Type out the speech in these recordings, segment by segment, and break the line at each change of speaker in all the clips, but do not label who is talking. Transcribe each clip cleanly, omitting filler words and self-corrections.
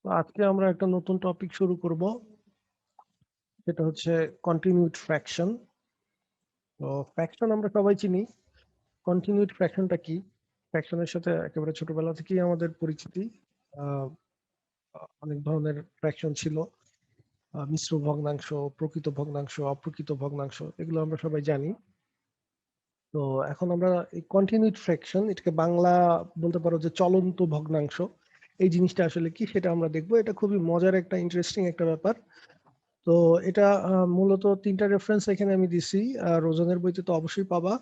তো আজকে আমরা একটা নতুন টপিক শুরু করব, সেটা হচ্ছে কন্টিনিউড ফ্র্যাকশন। তো ফ্র্যাকশন আমরা সবাই চিনি। কন্টিনিউড ফ্র্যাকশনটা কি? ফ্র্যাকশনের সাথে একেবারে ছোটবেলা থেকেই আমাদের পরিচিতি। আহ, অনেক ধরনের ফ্র্যাকশন ছিল, মিশ্র ভগ্নাংশ, প্রকৃত ভগ্নাংশ, অপ্রকৃত ভগ্নাংশ, এগুলো আমরা সবাই জানি। তো এখন আমরা এই কন্টিনিউড ফ্র্যাকশন, এটাকে বাংলা বলতে পারো যে চলন্ত ভগ্নাংশ, এই জিনিসটা আসলে কি সেটা আমরা দেখবো। এটা খুবই মজার একটা ইন্টারেস্টিং একটা ব্যাপার। তো এটা মূলত তিনটা রেফারেন্স এখানে আমি দিছি। রোজনের বইতে তো অবশ্যই পাবা,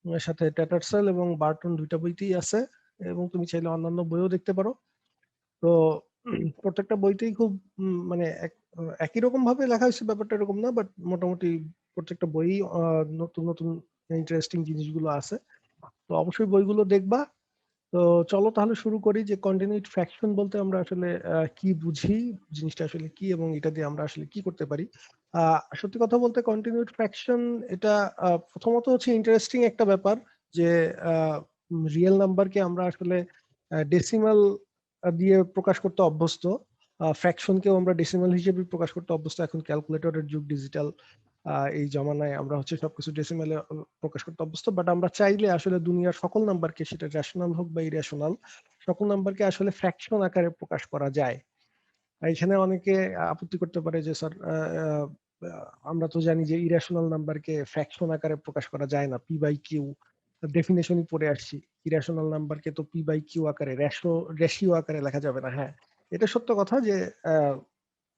এর সাথে ট্যাটারসেল এবং বার্টন দুইটা বইতেই আছে, এবং তুমি চাইলে অন্যান্য বইও দেখতে পারো। তো প্রত্যেকটা বইতেই খুব মানে একই রকম ভাবে লেখা হয়েছে, ব্যাপারটা এরকম না, বাট মোটামুটি প্রত্যেকটা বই নতুন নতুন ইন্টারেস্টিং জিনিসগুলো আছে। তো অবশ্যই বইগুলো দেখবা। তো চলো তাহলে শুরু করি যে কন্টিনিউড ফ্র্যাকশন বলতে আমরা আসলে কি বুঝি, জিনিসটা আসলে কি, এবং এটা দিয়ে আমরা আসলে কি করতে পারি। সত্যি কথা বলতে কন্টিনিউড ফ্র্যাকশন এটা প্রথমত হচ্ছে ইন্টারেস্টিং একটা ব্যাপার, যে রিয়েল নাম্বারকে আমরা আসলে ডেসিমাল দিয়ে প্রকাশ করতে অভ্যস্ত। ফ্র্যাকশনকেও আমরা ডেসিমাল হিসেবে প্রকাশ করতে অভ্যস্ত। এখন ক্যালকুলেটরের যুগ, ডিজিটাল এই জমানায় আমরা হচ্ছে সবকিছু ডেসিমালে প্রকাশ করতে অভ্যস্ত। বাট আমরা চাইলে আসলে দুনিয়ার সকল নাম্বারকে, সেটা রেশনাল হোক বা ইরেশনাল, সকল নাম্বারকে আসলে ফ্র্যাকশন আকারে প্রকাশ করা যায়। আর এখানে অনেকে আপত্তি করতে পারে যে স্যার, আমরা তো জানি যে ইরেশনাল নাম্বারকে ফ্র্যাকশন আকারে প্রকাশ করা যায় না, পি বাই কিউ ডেফিনেশনই পড়ে আসছি। ইরেশনাল নাম্বারকে তো পি বাই কিউ আকারে, রেশিও আকারে লেখা যাবে না। হ্যাঁ, এটা সত্য কথা যে আহ,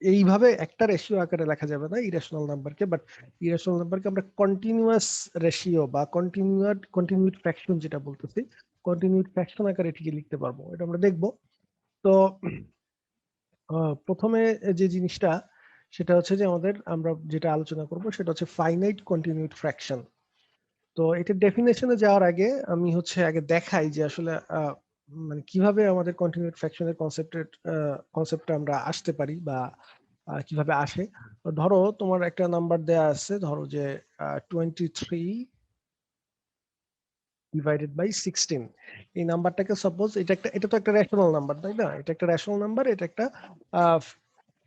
এইভাবে একটা রেশিও আকারে লেখা যাবে না ইরেশনাল নাম্বারকে। বাট ইরেশনাল নাম্বারকে আমরা কন্টিনিউয়াস রেশিও বা কন্টিনিউড ফ্র্যাকশন যেটা বলতেছি, কন্টিনিউড ফ্র্যাকশন আকারে ঠিকই লিখতে পারবো, এটা আমরা দেখবো। তো প্রথমে যে জিনিসটা, সেটা হচ্ছে যে আমরা যেটা আলোচনা করব সেটা হচ্ছে ফাইনাইট কন্টিনিউড ফ্র্যাকশন। তো এটার ডেফিনেশনে যাওয়ার আগে আমি হচ্ছে আগে দেখাই যে আসলে মানে কিভাবে আমাদের কন্টিনিউড ফ্র্যাকশনের কনসেপ্টটা আমরা আসতে পারি, বা কিভাবে আসে। তো ধরো তোমার একটা নাম্বার দেয়া আছে, ধরো যে 23 ডিভাইডেড বাই 16। এই নাম্বারটাকে সাপোজ, এটা তো একটা রেশনাল নাম্বার, তাই না? এটা একটা রেশনাল নাম্বার, এটা একটা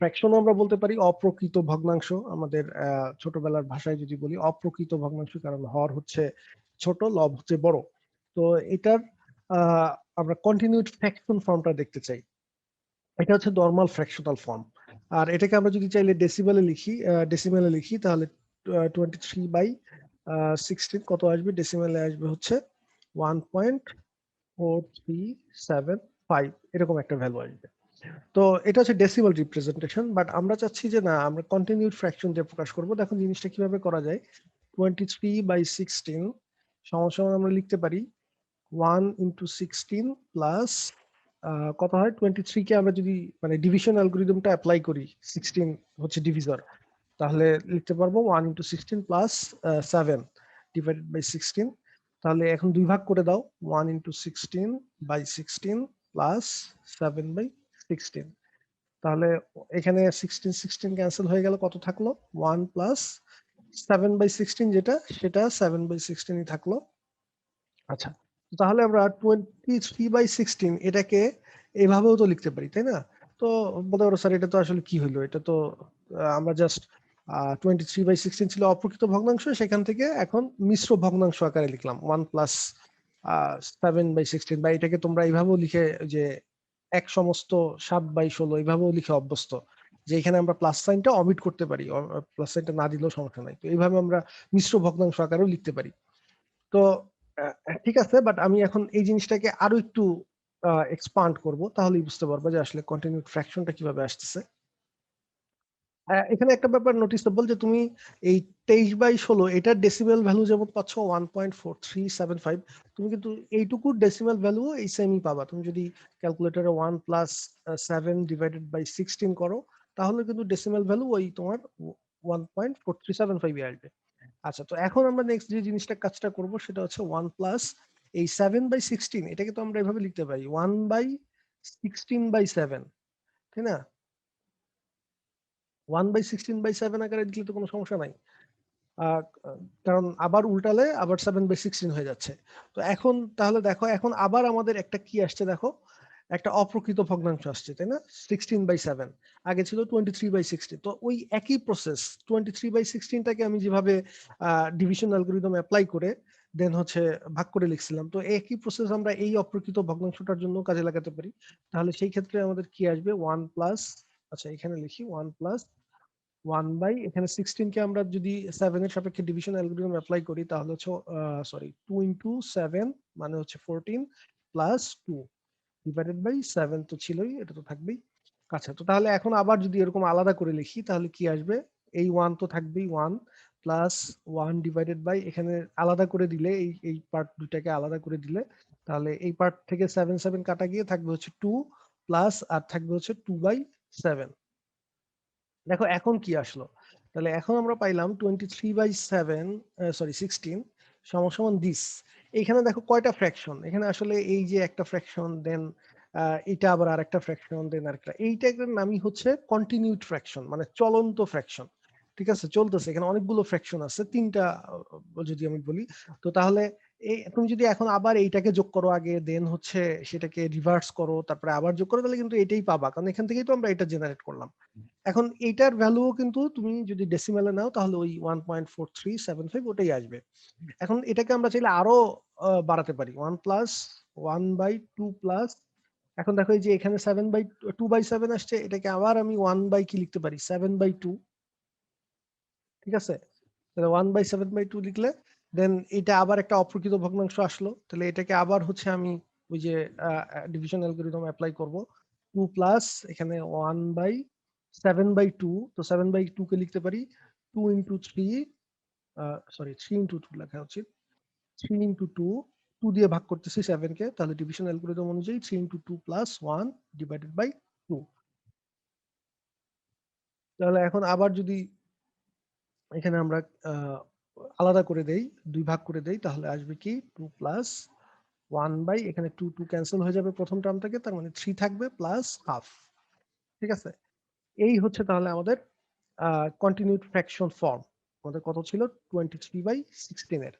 ফ্র্যাকশনও আমরা বলতে পারি, অপ্রকৃত ভগ্নাংশ। আমাদের ছোটবেলার ভাষায় যদি বলি অপ্রকৃত ভগ্নাংশ, কারণ হর হচ্ছে ছোট, লব হচ্ছে বড়। তো এটার আহ, আমরা কন্টিনিউড ফ্র্যাকশন ফর্মটা দেখতে চাই। এটা হচ্ছে নরমাল ফ্র্যাকশনাল ফর্ম। আর এটাকে আমরা যদি চাইলে ডেসিমেলে লিখি তাহলে 23/16 কত আসবে? ডেসিমেলে আসবে হচ্ছে 1.4375, এরকম একটা ভ্যালু আসবে। তো এটা হচ্ছে ডেসিমাল রিপ্রেজেন্টেশন। বাট আমরা চাচ্ছি যে না, আমরা কন্টিনিউড ফ্র্যাকশন দিয়ে প্রকাশ করব। দেখুন জিনিসটা কিভাবে করা যায়। 23/16 সমান সমান আমরা লিখতে পারি 1 × 16 প্লাস কত হয়, 23 কে আমরা যদি মানে ডিভিশন অ্যালগোরিদমটা অ্যাপ্লাই করি, 16 হচ্ছে ডিভিজর, তাহলে লিখতে পারবো 1 × 16 প্লাস 7 ডিভাইডেড বাই 16। তাহলে এখন দুই ভাগ করে দাও, 1 × 16/16 প্লাস 7/16। তাহলে এখানে 16 ক্যান্সেল হয়ে গেল, কত থাকলো? 1 প্লাস 7/16, যেটা সেটা 7/16ই থাকলো। আচ্ছা, তাহলে আমরা 23/16 এটাকে এভাবেও তো লিখতে পারি, তাই না? তো বলতে পারো স্যার এটা তো আসলে কি হইলো, এটা তো আমরা জাস্ট 23/16 ছিল অপ্রকৃত ভগ্নাংশ, সেখান থেকে এখন মিশ্র ভগ্নাংশ আকারে লিখলাম 1 + 7/16, বা এটাকে তোমরা এইভাবেও লিখে যে 1/16 এইভাবেও লিখে অভ্যস্ত, যে এখানে আমরা প্লাস সাইনটা অমিট করতে পারি, প্লাস সাইনটা না দিলেও সমস্যা নাই। তো এইভাবে আমরা মিশ্র ভগ্নাংশ আকারেও লিখতে পারি। তো ঠিক আছে, বাট আমি এখন এই জিনিসটাকে আরো একটু এক্সপান্ড করব, তাহলেই বুঝতে পারবো যে আসলে কন্টিনিউড ফ্র্যাকশনটা কিভাবে আসতেছে। এখানে একটা ব্যাপার নোটিসেবল, যে তুমি এই 23/16 এটার ডেসিমেল ভ্যালু যেমন পাচ্ছ 1.4375, তুমি কিন্তু এইটুকু ডেসিমেল ভ্যালু এই সেমই পাবা তুমি যদি ক্যালকুলেটরে 1 + 7/16 করো, তাহলে কিন্তু ডেসিমেল ভ্যালু ওই তোমার 1.4375 আসবে। আচ্ছা, তো এখন আমরা নেক্সট যে কাজটা করব সেটা হচ্ছে 1 প্লাস এই 7/16, এটাকে তো আমরা এভাবে লিখতে পারি 1/16/7, তাই না? 1/16/7 আকারে লিখলে তো কোনো সমস্যা নাই। আহ, কারণ আবার উল্টালে আবার 7/16 হয়ে যাচ্ছে। তো এখন তাহলে দেখো, এখন আবার আমাদের একটা কি আসছে দেখো, একটা অপ্রকৃত ভগ্নাংশ আসছে, তাই না? 16/7, আগে ছিল 23/16। তো ওই একই প্রসেস 23/16টাকে আমি যেভাবে ডিভিশন অ্যালগরিদম অ্যাপ্লাই করে দেন হচ্ছে ভাগ করে লিখছিলাম, তো একই প্রসেস আমরা এই অপ্রকৃত ভগ্নাংশটার জন্য কাজে লাগাতে পারি। তাহলে সেই ক্ষেত্রে আমাদের কি আসবে, 1 প্লাস, আচ্ছা এখানে লিখি 1 প্লাস 1 বাই, এখানে 16 কে আমরা যদি 7 এর সাপেক্ষে ডিভিশন অ্যালগরিদম অ্যাপ্লাই করি তাহলে হচ্ছে সরি 2 ইনটু 7 মানে হচ্ছে 14 প্লাস 2 ডিভাইডেড বাই 7 তো ছিলই, এটা তো থাকবেই। আচ্ছা, তো তাহলে এখন আবার যদি এরকম আলাদা করে লিখি তাহলে কি আসবে, এই 1 তো থাকবেই, 1 প্লাস 1 ডিভাইডেড বাই, এখানে আলাদা করে দিলে এই এই পার্ট দুটাকে আলাদা করে দিলে তাহলে এই পার্ট থেকে 7 7 কাটা গিয়ে থাকবে হচ্ছে 2 প্লাস আর থাকবে হচ্ছে 2/7। দেখো এখন কি আসলো, তাহলে এখন আমরা পাইলাম 23/7 সরি 16 সমান সমান দিস। এইখানে দেখো কয়টা ফ্র্যাকশন, এখানে আসলে এই যে একটা ফ্র্যাকশন, দেন এটা আবার আরেকটা ফ্র্যাকশন, দেন আরেকটা, এইটার নামই হচ্ছে কন্টিনিউড ফ্র্যাকশন, মানে চলন্ত ফ্র্যাকশন। ঠিক আছে, চলতেছে, এখানে অনেকগুলো ফ্র্যাকশন আছে, তিনটা যদি আমি বলি। তো তাহলে এই তুমি যদি এখন আবার এইটাকে যোগ করো আগে, দেন হচ্ছে সেটাকে রিভার্স করো, তারপরে আবার যোগ করো, তাহলে কিন্তু এটাই পাবা, কারণ এখান থেকেই তো আমরা এটা জেনারেট করলাম। এখন এইটার ভ্যালুও কিন্তু তুমি যদি ডেসিমেলে নাও তাহলে ওই 1.4375 ওটাই আসবে। এখন এটাকে আমরা চাইলে আরো বাড়াতে পারি, 1 প্লাস 1/2 প্লাস, এখন দেখো এই যে এখানে 7/2/7 আসছে, এটাকে আবার আমি 1 বাই কি লিখতে পারি, 7/2। ঠিক আছে, তাহলে 1/7/2 লিখলে দেন এটা আবার একটা অপ্রকৃত ভগ্নাংশ আসলো, তাহলে এটাকে আবার হচ্ছে আমি ওই যে ডিভিশন অ্যালগরিদম অ্যাপ্লাই করব, 2 প্লাস এখানে 1/7/2, তো 7/2 কে লিখতে পারি 2 ইন্টু 3, সরি 3 ইন্টু 2 লেখা উচিত, 3 ইন্টু 2, 2 দিয়ে ভাগ করতেছি 7 কে, তাহলে ডিভিশন অ্যালগরিদম অনুযায়ী 3 ইন্টু 2 প্লাস 1 ডিভাইডেড বাই 2। তাহলে এখন আবার যদি এখানে আমরা আহ, আলাদা করে দেই, দুই ভাগ করে দেই, তাহলে আসবে কি 2 প্লাস 1 বাই, এখানে 2 2 ক্যান্সেল হয়ে যাবে প্রথম টার্ম থেকে, তার মানে 3 থাকবে প্লাস হাফ। ঠিক আছে, এই হচ্ছে তাহলে আমাদের কন্টিনিউড ফ্র্যাকশন ফর্ম। আমাদের কত ছিল, 23/16 এর।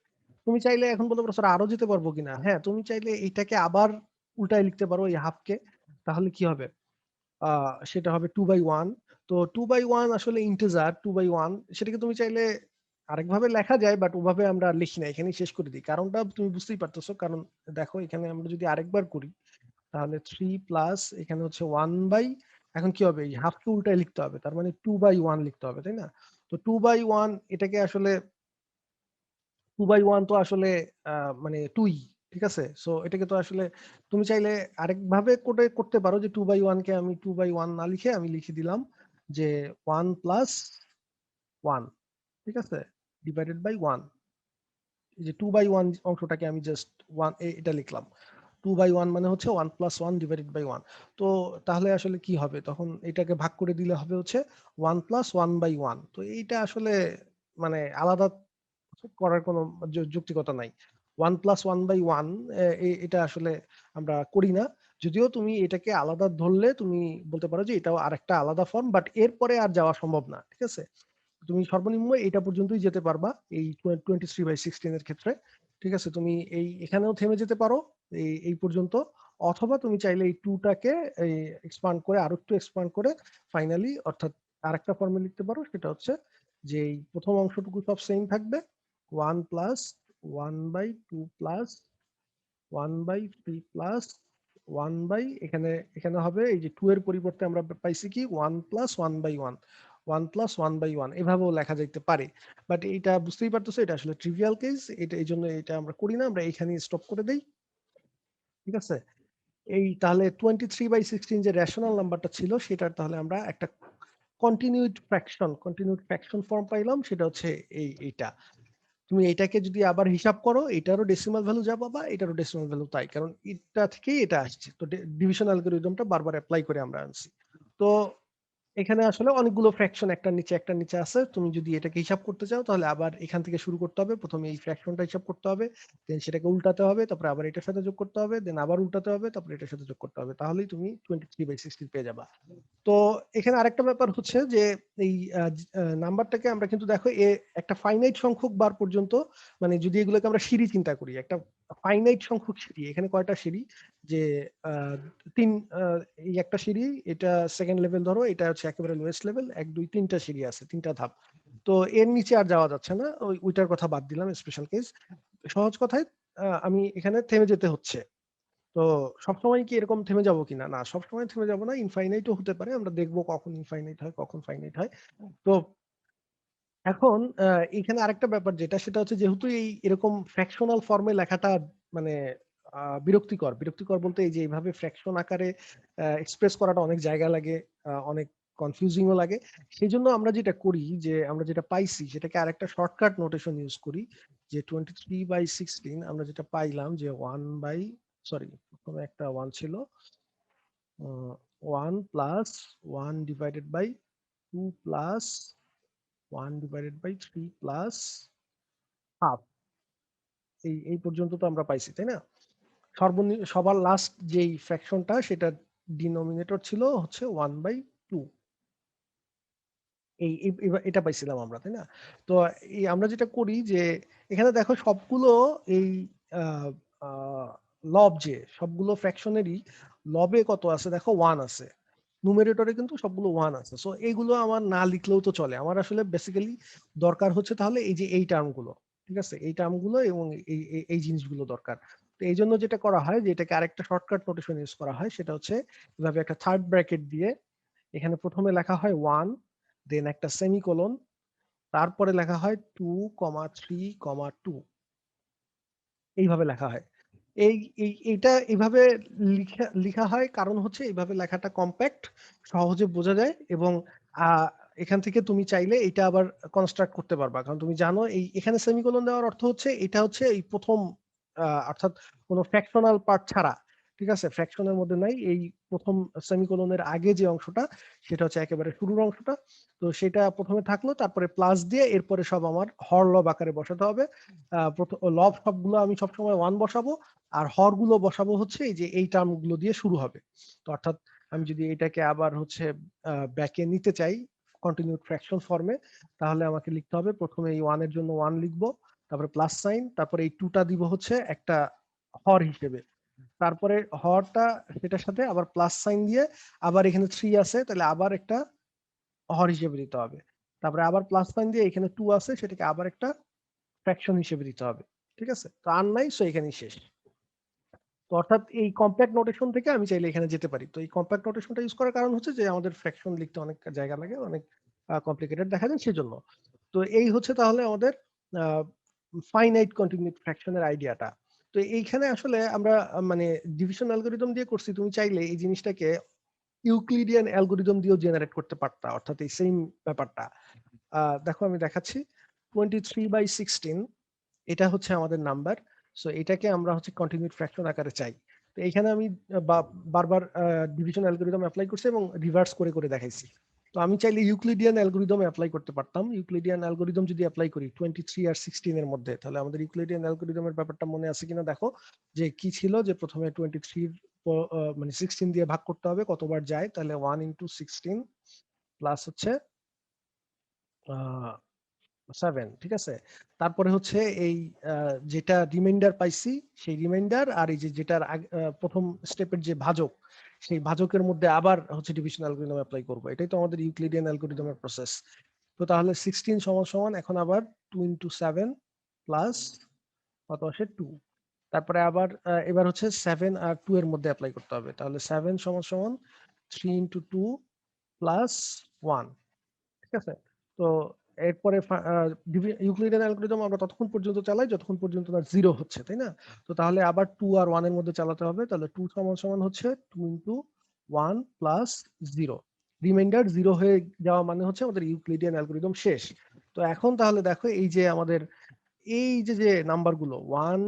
তুমি চাইলে এখন বলতে পারো স্যার আরো যেতে পারবো কিনা, হ্যাঁ তুমি চাইলে এইটাকে আবার উল্টায় লিখতে পারো এই হাফকে, তাহলে কি হবে, সেটা হবে 2/1। তো 2/1 আসলে ইন্টিজার 2/1, সেটাকে তুমি চাইলে আরেকভাবে লেখা যায়, বাট ওভাবে আমরা লিখি না, এখানেই শেষ করে দিই, কারণটা তুমি বুঝতেই পারতেছো। কারণ দেখো এখানে আমরা যদি আরেকবার করি তাহলে 3 প্লাস এখানে হচ্ছে 1 বাই, এখন কি হবে, এই হাফকে উল্টায় লিখতে হবে, তার মানে 2/1 লিখতে হবে, তাই না? তো 2/1 এটাকে আসলে 2/1 তো আসলে মানে 2, ঠিক আছে, সো এটাকে তো আসলে তুমি চাইলে আরেকভাবে করে করতে পারো, যে 2/1 কে আমি 2/1 না লিখে আমি লিখে দিলাম যে 1 প্লাস 1, ঠিক আছে, ডিভাইডেড বাই 1। এই যে 2/1 অংশটাকে আমি জাস্ট 1 এটা লিখলাম, 2/1 মানে হচ্ছে 1 প্লাস 1 ডিভাইডেড বাই 1। তো তাহলে আসলে কি হবে, তখন এটাকে ভাগ করে দিলে হবে হচ্ছে 1 প্লাস 1/1। তো এইটা আসলে মানে আলাদা করার কোনো যৌক্তিকতা নাই। 1 প্লাস 1/1 এটা আসলে আমরা করি না, যদিও তুমি এটাকে আলাদা ধরলে তুমি বলতে পারো যে এটাও আরেকটা আলাদা ফর্ম, বাট এরপরে আর যাওয়া সম্ভব না। ঠিক আছে, তুমি সর্বনিম্ন এটা পর্যন্তই যেতে পারবা এই 23/16 এর ক্ষেত্রে। ঠিক আছে, তুমি এই এখানেও থেমে যেতে পারো এই পর্যন্ত, অথবা তুমি চাইলে এই 2টাকে এক্সপান্ড করে আরো একটু এক্সপান্ড করে ফাইনালি অর্থাৎ আরেকটা ফর্মে লিখতে পারো, সেটা হচ্ছে যে এই প্রথম অংশটুকু সব সেম থাকবে, 1 প্লাস 1/2 প্লাস 1/3 প্লাস 1 বাই, এখানে এখানে হবে এই যে 2 এর পরিবর্তে আমরা পাইছি কি 1 প্লাস 1/1, 1 প্লাস 1/1 এভাবেও লেখা যেতে পারে। বাট এটা বুঝতেই পারতেছো এটা আসলে ট্রিভিয়াল কেস, এটা এই জন্য এটা আমরা করি না, আমরা এইখানে স্টপ করে দেই। ঠিক আছে, এই তাহলে 23/16 যে রেশনাল নাম্বারটা ছিল সেটার তাহলে আমরা একটা কন্টিনিউড ফ্র্যাকশন ফর্ম পাইলাম, সেটা হচ্ছে এইটা। তুমি এটাকে যদি আবার হিসাব করো, এটারও ডেসিমাল ভ্যালু যা পাবা এটারও ডেসিমাল ভ্যালু তাই, কারণ এটা থেকেই এটা আসছে, তো ডিভিশন অ্যালগরিদমটা বারবার অ্যাপ্লাই করে আমরা আনছি। তো এখানে আসলে অনেকগুলো ফ্র্যাকশন একটা নিচে আছে, তুমি যদি এটাকে হিসাব করতে চাও তাহলে আবার এখান থেকে শুরু করতে হবে, প্রথমে এই ফ্র্যাকশনটা হিসাব করতে হবে, দেন সেটাকে উল্টাতে হবে, তারপরে আবার এটার সাথে যোগ করতে হবে, দেন আবার উল্টাতে হবে, তারপরে এটার সাথে যোগ করতে হবে, তাহলেই তুমি 23/16 পেয়ে যাবা। তো এখানে আরেকটা ব্যাপার হচ্ছে যে এই নাম্বারটাকে আমরা কিন্তু দেখো একটা ফাইনাইট সংখ্যক বার পর্যন্ত, মানে যদি এগুলোকে আমরা সিঁড়ি চিন্তা করি, একটা ফাইনাইট সংখ্যক সিঁড়ি। এখানে কয়টা সিঁড়ি, যে তিন, এই একটা সিঁড়ি, এটা সেকেন্ড লেভেল ধরো, এটা হচ্ছে একেবারে লোয়েস্ট লেভেল, 1 2 3টা সিঁড়ি আছে, 3টা ধাপ। তো এর নিচে আর যাওয়া যাচ্ছে না, ওইটার কথা বাদ দিলাম, স্পেশাল কেস। সহজ কথায় আমি এখানে থেমে যেতে হচ্ছে। তো সবসময় কি এরকম থেমে যাবো কিনা? না, সবসময় থেমে যাবো না, ইনফাইনাইটও হতে পারে, আমরা দেখবো কখন ইনফাইনাইট হয় কখন ফাইনাইট হয়। তো এখন এখানে আরেকটা ব্যাপার যেটা, সেটা হচ্ছে যেহেতু এই এরকম ফ্র্যাকশনাল ফর্মে লেখাটা মানে বিরক্তিকর, বিরক্তিকর বলতে এই যে এইভাবে ফ্র্যাকশন আকারে এক্সপ্রেস করাটা অনেক জায়গা লাগে, অনেক কনফিউজিংও লাগে। সেই জন্য আমরা যেটা করি, যে আমরা যেটা পাইছি সেটাকে আরেকটা শর্টকাট নোটেশন ইউজ করি, যে 23/16 আমরা যেটা পাইলাম যে 1 প্রথমে একটা 1 ছিল, 1 plus 1 divided by 2 plus 1 divided by 3 plus half. এই পর্যন্ত তো আমরা পাইছি, তাই না? সবার লাস্ট যেই ফ্র্যাকশনটা, সেটা ডিনোমিনেটর ছিল হচ্ছে 1/2। এটা পাইছিলাম আমরা, তাই না? তো এই আমরা যেটা করি যে এখানে দেখো সবগুলো এই আহ, আহ, লব, যে সবগুলো ফ্র্যাকশনেরই লবে কত আছে দেখো, 1 আছে। নুমেরেটরে কিন্তু সবগুলো 1 আছে। সো এইগুলো আমার না লিখলেও তো চলে, আমার আসলে বেসিক্যালি দরকার হচ্ছে তাহলে এই যে এই টার্মগুলো, ঠিক আছে, এই টার্মগুলো এবং এই জিনিসগুলো দরকার। তো এই জন্য যেটা করা হয়, যে এটাকে আরেকটা শর্টকাট নোটেশন ইউজ করা হয়, সেটা হচ্ছে এভাবে একটা থার্ড ব্র্যাকেট দিয়ে এখানে প্রথমে লেখা হয় 1, দেন একটা সেমিকোলন, তারপরে লেখা হয় 2,3,2, এইভাবে লেখা হয়। এইটা এইভাবে লিখা হয় কারণ হচ্ছে এইভাবে লেখাটা কম্প্যাক্ট, সহজে বোঝা যায়, এবং আহ, এখান থেকে তুমি চাইলে এটা আবার কনস্ট্রাক্ট করতে পারবা, কারণ তুমি জানো এখানে সেমিকোলন দেওয়ার অর্থ হচ্ছে এটা হচ্ছে এই প্রথম, অর্থাৎ কোনো ফ্র্যাকশনাল পার্ট ছাড়া, ঠিক আছে, ফ্র্যাকশনের মধ্যে নাই, এই প্রথম সেমিকোলনের আগে যে অংশটা, সেটা হচ্ছে একেবারে শুরুর অংশটা। তো সেটা প্রথমে থাকলো, তারপরে প্লাস দিয়ে এরপরে সব আমার হর লব আকারে বসাতে হবে। লব সবগুলো আমি সবসময় 1 বসাবো, আর হর গুলো বসাবো হচ্ছে এই যে এই টার্ম গুলো দিয়ে শুরু হবে। তো অর্থাৎ আমি যদি এটাকে আবার হচ্ছে ব্যাকে নিতে চাই কন্টিনিউড ফ্র্যাকশন ফর্মে, তাহলে আমাকে লিখতে হবে প্রথমে এই 1 এর জন্য 1 লিখবো, তারপরে প্লাস সাইন, তারপরে এই 2টা দিব হচ্ছে একটা হর হিসেবে, তারপরে হরটা সেটার সাথে আবার প্লাস সাইন দিয়ে, আবার এখানে 3 আছে তাহলে আবার একটা হর হিসেবে দিতে হবে, তারপরে আবার প্লাস সাইন দিয়ে এখানে 2 আছে সেটাকে আবার একটা ফ্র্যাকশন হিসেবে দিতে হবে। ঠিক আছে, তো আর নাই, সো এখানেই শেষ। তো অর্থাৎ এই কম্প্যাক্ট নোটেশন থেকে আমি চাইলে এখানে যেতে পারি। তো এই কম্প্যাক্ট নোটেশনটা ইউজ করার কারণ হচ্ছে যে আমাদের ফ্র্যাকশন লিখতে অনেক জায়গা লাগে, অনেক কমপ্লিকেটেড দেখা যায় সেজন্য। তো এই হচ্ছে তাহলে আমাদের ফাইনাইট কন্টিনিউড ফ্র্যাকশনের আইডিয়াটা। তো এইখানে আসলে আমরা মানে ডিভিশন অ্যালগোরিদম দিয়ে করছি, তুমি চাইলে এই জিনিসটাকে ইউক্লিডিয়ান অ্যালগোরিদম দিয়েও জেনারেট করতে পারতা, অর্থাৎ এই সেম ব্যাপারটা। দেখো আমি দেখাচ্ছি, 23/16 এটা হচ্ছে আমাদের নাম্বার। সো এটাকে আমরা হচ্ছে কন্টিনিউড ফ্র্যাকশন আকারে চাই। তো এখানে আমি বারবার ডিভিশন অ্যালগোরিদম অ্যাপ্লাই করছি এবং রিভার্স করে করে দেখাইছি। তো আমি চাইলে ইউক্লিডিয়ান অ্যালগোরিদম অ্যাপ্লাই করতে পারতাম। ইউক্লিডিয়ান অ্যালগোরিদম যদি অ্যাপ্লাই করি 23 আর 16 এর মধ্যে, তাহলে আমাদের ইউক্লিডিয়ান অ্যালগোরিদমের ব্যাপারটা মনে আছে কিনা দেখো, যে কি ছিল, যে প্রথমে 23 মানে 16 দিয়ে ভাগ করতে হবে, কতবার যায়, তাহলে 1 × 16 প্লাস হচ্ছে 7, ঠিক আছে। তারপরে হচ্ছে এই যেটা রিমাইন্ডার পাইছি, সেই রিমাইন্ডার আর এই যে যেটার প্রথম স্টেপের যে ভাজক, সেই ভাজকের মধ্যে আবার হচ্ছে ডিভিশন অ্যালগরিদম অ্যাপ্লাই করব। এটাই তো আমাদের ইউক্লিডিয়ান অ্যালগরিদমের প্রসেস। তো তাহলে 16 সমান সমান এখন আবার 2 × 7 প্লাস কত আসে 2, তারপরে আবার এবার হচ্ছে 7 আর 2 এর মধ্যে অ্যাপ্লাই করতে হবে, তাহলে 7 সমান সমান 3 × 2 প্লাস 1, ঠিক আছে। তো এরপরে ইউক্লিডিয়ান অ্যালগরিদম আমরা ততক্ষণ পর্যন্ত চালাই যতক্ষণ পর্যন্ত না 0 হচ্ছে, তাই না? তো তাহলে আবার 2 আর 1 এর মধ্যে চালাতে হবে, তাহলে 2 সমান সমান হচ্ছে 2 × 1 প্লাস 0, রিমাইন্ডার 0 হয়ে যাওয়া মানে হচ্ছে আমাদের ইউক্লিডিয়ান অ্যালগরিদম শেষ। তো এখন তাহলে দেখো এই যে আমাদের এই যে যে নাম্বারগুলো 1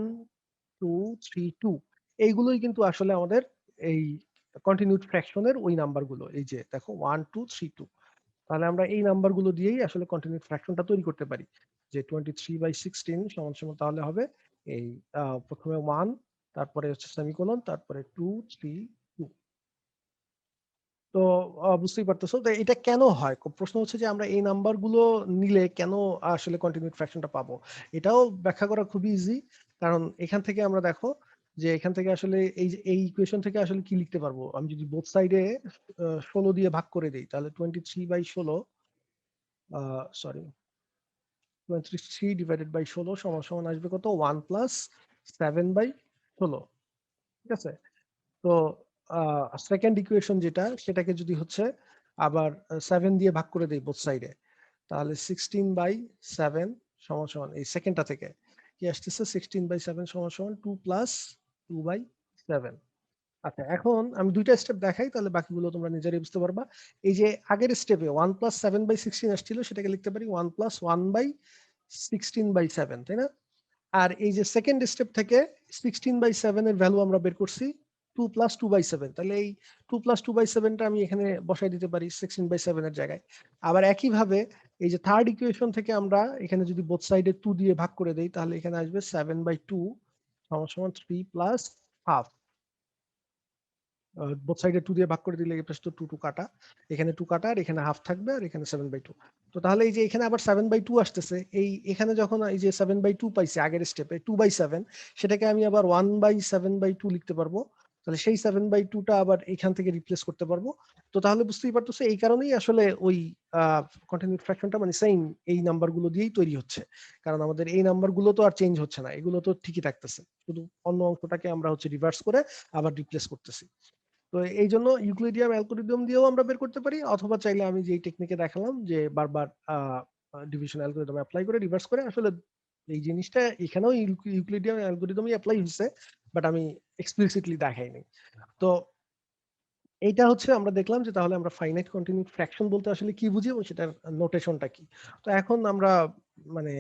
2 3 2, এইগুলোই কিন্তু আসলে আমাদের এই কন্টিনিউড ফ্র্যাকশনের ওই নাম্বারগুলো, এই যে দেখো 1 2 3 2। তাহলে আমরা এই নাম্বারগুলো দিয়েই আসলে কন্টিনিউড ফ্র্যাকশনটা তৈরি করতে পারি, যে 23/16 সমান সমান তাহলে হবে এই প্রথমে 1, তারপরে হচ্ছে সেমিকোলন, তারপরে 2 3 2। তো বুঝতেই পারতেছো তো এটা কেন হয়, প্রশ্ন হচ্ছে যে আমরা এই নাম্বারগুলো নিলে কেন আসলে কন্টিনিউড ফ্র্যাকশনটা পাবো। এটাও ব্যাখ্যা করা খুবই ইজি। কারণ এখান থেকে আমরা দেখো যে এখান থেকে আসলে এই ইকুয়েশন থেকে আসলে কি লিখতে পারবো, আমি যদি বোথ সাইডে 16 দিয়ে ভাগ করে দিই তাহলে 23/16 সরি 23 ডিভাইডেড বাই 16 সমান সমান আসবে কত 1 প্লাস 7/16। ঠিক আছে, তো সেকেন্ড ইকুয়েশন যেটা সেটাকে যদি হচ্ছে আবার 7 দিয়ে ভাগ করে দেই বোথ সাইডে তাহলে 16/7 সমান সমান এই সেকেন্ডটা থেকে কি আসতেছে 16/7 সমান সমান 2 প্লাস 2/7। আচ্ছা, এখন আমি দুইটা স্টেপ দেখাই তাহলে বাকিগুলো তোমরা নিজেরাই বুঝতে পারবা। এই যে আগের স্টেপে 1 প্লাস 7/16 আসছিল সেটাকে লিখতে পারি 1 প্লাস 1/16/7, তাই না? আর এই যে সেকেন্ড স্টেপ থেকে 16/7 এর ভ্যালু আমরা বের করছি 2 প্লাস 2/7, তাহলে এই 2 প্লাস 2/7টা আমি এখানে বসাই দিতে পারি 16/7 এর জায়গায়। আবার একইভাবে এই যে থার্ড ইকুয়েশন থেকে আমরা এখানে যদি বোথ সাইডে 2 দিয়ে ভাগ করে দেই তাহলে এখানে আসবে 7/2 সমান সমান 3 প্লাস হাফ। বোথ সাইডে 2 দিয়ে ভাগ করে দিলে এই পাশে তো 2 কাটা, এখানে 2 কাটা আর এখানে হাফ থাকবে আর এখানে 7/2। তো তাহলে এই যে এখানে আবার 7/2 আসতেছে, এই এখানে যখন এই যে 7/2 পাইছি আগের স্টেপে 2/7, সেটাকে আমি আবার 1/7/2 লিখতে পারবো। তাহলে সেই 7/2টা আবার এখান থেকে রিপ্লেস করতে পারবো। তো তাহলে বুঝতেই পারতেছো এই কারণেই আসলে ওই কন্টিনিউয়াস ফ্র্যাকশনটা মানে সেম এই নাম্বারগুলো দিয়েই তৈরি হচ্ছে, কারণ আমাদের এই নাম্বারগুলো তো আর চেঞ্জ হচ্ছে না, এগুলো তো ঠিকই থাকতেছে, শুধু অন্য অংশটাকে আমরা হচ্ছে রিভার্স করে আবার রিপ্লেস করতেছি। তো এই জন্য ইউক্লিডিয়াম অ্যালগরিদম দিয়েও আমরা বের করতে পারি, অথবা চাইলে আমি যেই টেকনিকে দেখালাম যে বারবার ডিভিশন অ্যালগরিদম অ্যাপ্লাই করে রিভার্স করে, আসলে এই জিনিসটা এখানেও ইউক্লিডিয়াম অ্যালগরিদমই অ্যাপ্লাই হচ্ছে, বাট আমি এক্সপ্লিসিটলি দেখাইনি। তো এইটা হচ্ছে আমরা দেখলাম যে তাহলে আমরা ফাইনাইট কন্টিনিউড ফ্র্যাকশন বলতে আসলে কি বুঝি এবং সেটার নোটেশনটা কি। তো এখন আমরা মানে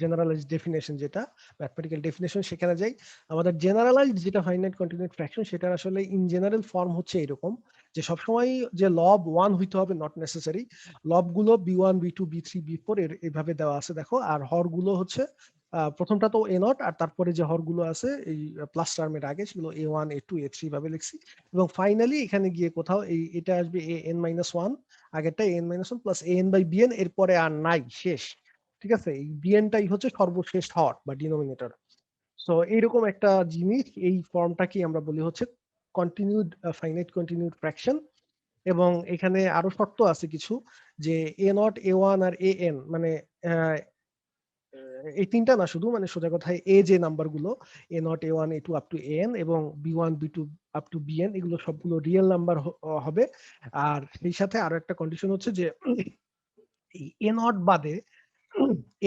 জেনারেলাইজড ডেফিনেশন যেটা ম্যাথমেটিক্যাল ডেফিনেশন সেখানে যাই। আমাদের জেনারেলাইজড যেটা ফাইনাইট কন্টিনিউড ফ্র্যাকশন সেটার আসলে ইন জেনারেল ফর্ম হচ্ছে এরকম যে সবসময় যে লব 1 হইতে হবে not necessary, লবগুলো b1 b2 b3 b4 এর এইভাবে দেওয়া আছে দেখো, আর হরগুলো হচ্ছে প্রথমটা তো এ নট আর তারপরে যে হরগুলো আছে এই প্লাস টার্মের আগে সেগুলো a1 a2 a3 ভাবে লিখছি, এবং ফাইনালি এখানে গিয়ে কোথাও এই এটা আসবে an-1, আগেরটা an-1 প্লাস an/bn, এরপরে আর নাই, শেষ। ঠিক আছে, এই বিএনটাই হচ্ছে সর্বশেষ হর বা ডিনোমিনেটর। সো এইরকম একটা জিনিস, এই ফর্মটাকে আমরা বলি হচ্ছে কন্টিনিউড ফাইনাইট কন্টিনিউড ফ্র্যাকশন। এবং এখানে আরো শর্ত আছে কিছু, যে a not a1 R an মানে এই তিনটা না, শুধু মানে সোজা কথায় এ যে নাম্বারগুলো a not a1 a2 up to an এবং b1 b2 up to bn এগুলো সবগুলো রিয়েল নাম্বার হবে। আর সেই সাথে আরো একটা কন্ডিশন হচ্ছে যে এই এ নট বাদে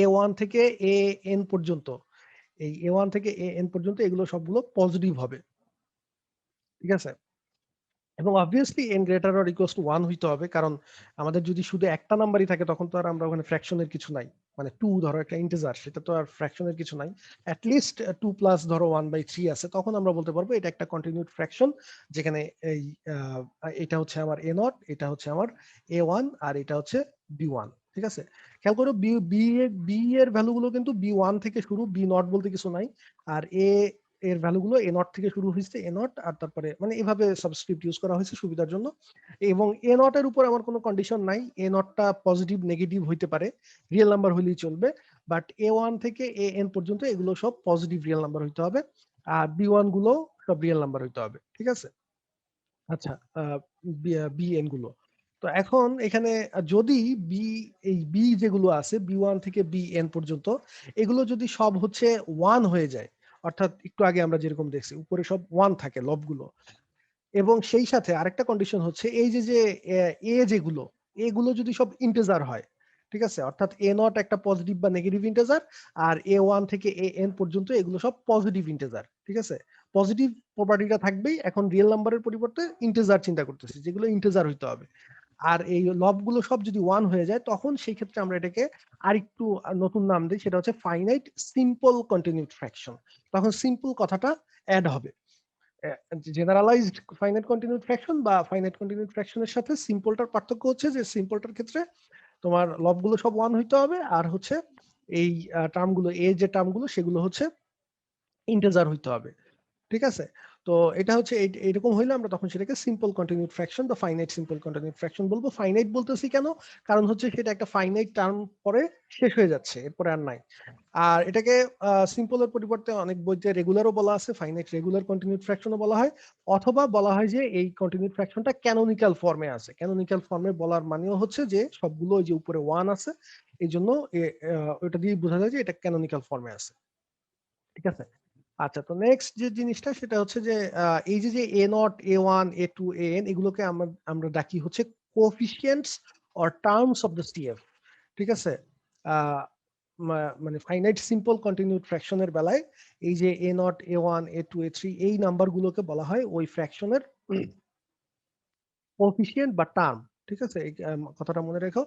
a1 থেকে an পর্যন্ত, এই a1 থেকে an পর্যন্ত এগুলো সবগুলো পজিটিভ হবে। ঠিক আছে, এবং obviously n greater or equals to 1 হইতে হবে, কারণ আমাদের যদি শুধু একটা নাম্বারই থাকে তখন তো আর আমরা ওখানে ফ্র্যাকশনের কিছু নাই, মানে 2 ধরো একটা ইন্টিজার, সেটা তো আর ফ্র্যাকশনের কিছু নাই। অ্যাট লিস্ট 2 প্লাস ধরো 1/3 আছে, তখন আমরা বলতে পারবো এটা একটা কন্টিনিউড ফ্র্যাকশন, যেখানে এই এটা হচ্ছে আমার a নট, এটা হচ্ছে আমার a1 আর এটা হচ্ছে b1। ঠিক আছে, খেয়াল করো বি এর ভ্যালুগুলো কিন্তু b1 থেকে শুরু, বি নট বলতে কিছু নাই, আর এর ভ্যালুগুলো এ নট থেকে শুরু হয়েছে, এ নট আর তারপরে মানে এভাবে সাবস্ক্রিপ্ট ইউজ করা হয়েছে সুবিধার জন্য। এবং এ নট এর উপর আমার কোনো কন্ডিশন নাই, এ নটটা পজিটিভ নেগেটিভ হইতে পারে, রিয়েল নাম্বার হইলেই চলবে, বাট a1 থেকে an পর্যন্ত এগুলো সব পজিটিভ রিয়েল নাম্বার হইতে হবে, আর b1 গুলো সব রিয়েল নাম্বার হইতে হবে। ঠিক আছে, আচ্ছা, bn গুলো। তো এখন এখানে যদি বি এই বি যেগুলো আছে b1 থেকে bn পর্যন্ত এগুলো যদি সব হচ্ছে 1 হয়ে যায়, অর্থাৎ একটু আগে আমরা যেরকম দেখছি উপরে সব 1 থাকে লবগুলো, এবং সেই সাথে আরেকটা কন্ডিশন হচ্ছে এই যে যে এ যেগুলো এগুলো যদি সব ইন্টিজার হয়, ঠিক আছে, অর্থাৎ এ নট একটা পজিটিভ বা নেগেটিভ ইন্টিজার, আর a1 থেকে an পর্যন্ত এগুলো সব পজিটিভ ইন্টিজার। ঠিক আছে, পজিটিভ প্রপার্টিটা থাকবেই, এখন রিয়েল নাম্বারের পরিবর্তে ইন্টিজার চিন্তা করতেছি, যেগুলো ইন্টিজার হইতে হবে। আর এই লবগুলো সব যদি 1 হয়ে যায় তখন সেই ক্ষেত্রে আমরা এটাকে আরেকটু নতুন নাম দিই, সেটা হচ্ছে ফাইনাইট সিম্পল কন্টিনিউড ফ্র্যাকশন। তখন সিম্পল কথাটা অ্যাড হবে। জেনারেলাইজড ফাইনাইট কন্টিনিউড ফ্র্যাকশন বা ফাইনাইট কন্টিনিউড ফ্র্যাকশনের সাথে সিম্পলটার পার্থক্য হচ্ছে যে সিম্পলটার ক্ষেত্রে তোমার লবগুলো সব 1 হইতে হবে, আর হচ্ছে এই টার্মগুলো যে টার্মগুলো সেগুলো হচ্ছে ইন্টিজার হইতে হবে। ঠিক আছে, তো এটা হচ্ছে এরকম হইলে আমরা তখন সেটাকে সিম্পল কন্টিনিউড ফ্র্যাকশন বা ফাইনাইট সিম্পল কন্টিনিউড ফ্র্যাকশন বলবো। ফাইনাইট বলতেছি কেন, কারণ হচ্ছে সেটা একটা ফাইনাইট টার্ম পরে শেষ হয়ে যাচ্ছে, এরপরে আর নাই। আর এটাকে সিম্পলের পরিবর্তে অনেক বইতে রেগুলারও বলা আছে, ফাইনাইট রেগুলার কন্টিনিউড ফ্র্যাকশনও বলা হয়, অথবা বলা হয় যে এই কন্টিনিউড ফ্র্যাকশনটা ক্যানোনিক্যাল ফর্মে আছে। ক্যানোনিক্যাল ফর্মে বলার মানেও হচ্ছে যে সবগুলো যে উপরে ওয়ান আছে, এই জন্য ওটা দিয়ে বোঝা যায় যে এটা ক্যানোনিক্যাল ফর্মে আছে। ঠিক আছে, আচ্ছা। তো নেক্সট যে জিনিসটা সেটা হচ্ছে যে এই যে a not, a one, a two, a n, এগুলোকে আমরা ডাকি হচ্ছে coefficients or terms of the CF. ঠিক আছে, মানে ফাইনাইট সিম্পল কন্টিনিউড ফ্র্যাকশনের বেলায় এই যে a not, a one, a two, a three, এই নাম্বারগুলোকে বলা হয় ওই ফ্র্যাকশনের কোএফিসিয়েন্ট বা টার্ম। ঠিক আছে, এই কথাটা মনে রেখো।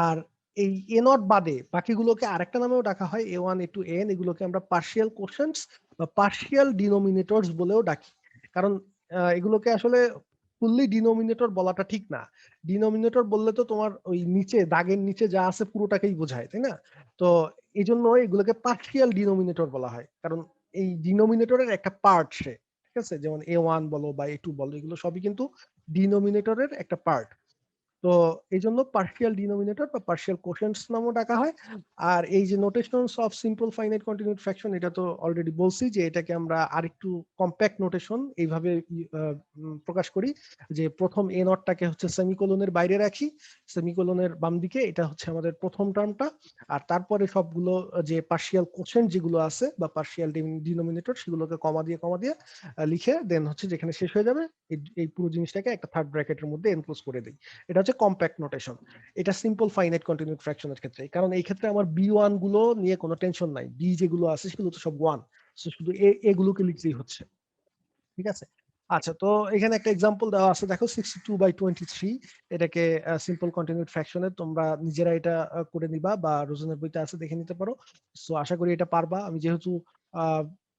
আর এই এ নট বাদে বাকিগুলোকে আরেকটা নামেও ডাকা হয়, এ ওয়ান, এ টু, এন, এগুলোকে আমরা পার্শিয়াল কোশেন্টস বা পার্শিয়াল ডিনোমিনেটরস বলেও ডাকি। কারণ এগুলোকে আসলে ফুললি ডিনোমিনেটর বলাটা ঠিক না। ডিনোমিনেটর বললে তো তোমার ওই নিচে দাগের নিচে যা আছে পুরোটাকেই বোঝায়, তাই না? তো এই জন্য এগুলোকে পার্শিয়াল ডিনোমিনেটর বলা হয়, কারণ এই ডিনোমিনেটরের একটা পার্ট সে। ঠিক আছে, যেমন এ ওয়ান বলো বা এ টু বলো, এগুলো সবই কিন্তু ডিনোমিনেটরের একটা পার্ট। তো এই জন্য পার্শিয়াল ডিনোমিনেটর বা পার্শিয়াল কোশেন্টস নামও ডাকা হয়। আর এই যে notations of simple finite continued fraction, এটা তো অলরেডি বলছি যে এটাকে আমরা আরেকটু কম্প্যাক্ট নোটেশন এইভাবে প্রকাশ করি যে প্রথম এ নটটাকে হচ্ছে সেমিকোলনের বাইরে রাখি, সেমিকোলনের বাম দিকে, এটা হচ্ছে আমাদের প্রথম টার্মটা। আর তারপরে সবগুলো যে পার্শিয়াল কোশেন্ট যেগুলো আছে বা পার্শিয়াল ডিনোমিনেটর, সেগুলোকে কমা দিয়ে লিখে দেন হচ্ছে যেখানে শেষ হয়ে যাবে এই পুরো জিনিসটাকে একটা থার্ড ব্র্যাকেটের মধ্যে এনক্লোজ করে দিই। এটা হচ্ছে কম্প্যাক্ট নোটেশন। এটা সিম্পল ফাইনাইট কন্টিনিউড ফ্র্যাকশনের ক্ষেত্রে, কারণ এই ক্ষেত্রে আমার বি ওয়ান গুলো নিয়ে কোনো টেনশন নাই, বি যেগুলো আছে সেগুলো তো সব ওয়ান, শুধু এগুলোকে লিখলেই হচ্ছে। ঠিক আছে, আচ্ছা। তো এখানে একটা এক্সাম্পল দেওয়া আছে, দেখো 62/23, এটাকে সিম্পল কন্টিনিউড ফ্র্যাকশনে তোমরা নিজেরা এটা করে নিবা বা রোজনের বইতে আছে, দেখে নিতে পারো। সো আশা করি এটা পারবা। আমি যেহেতু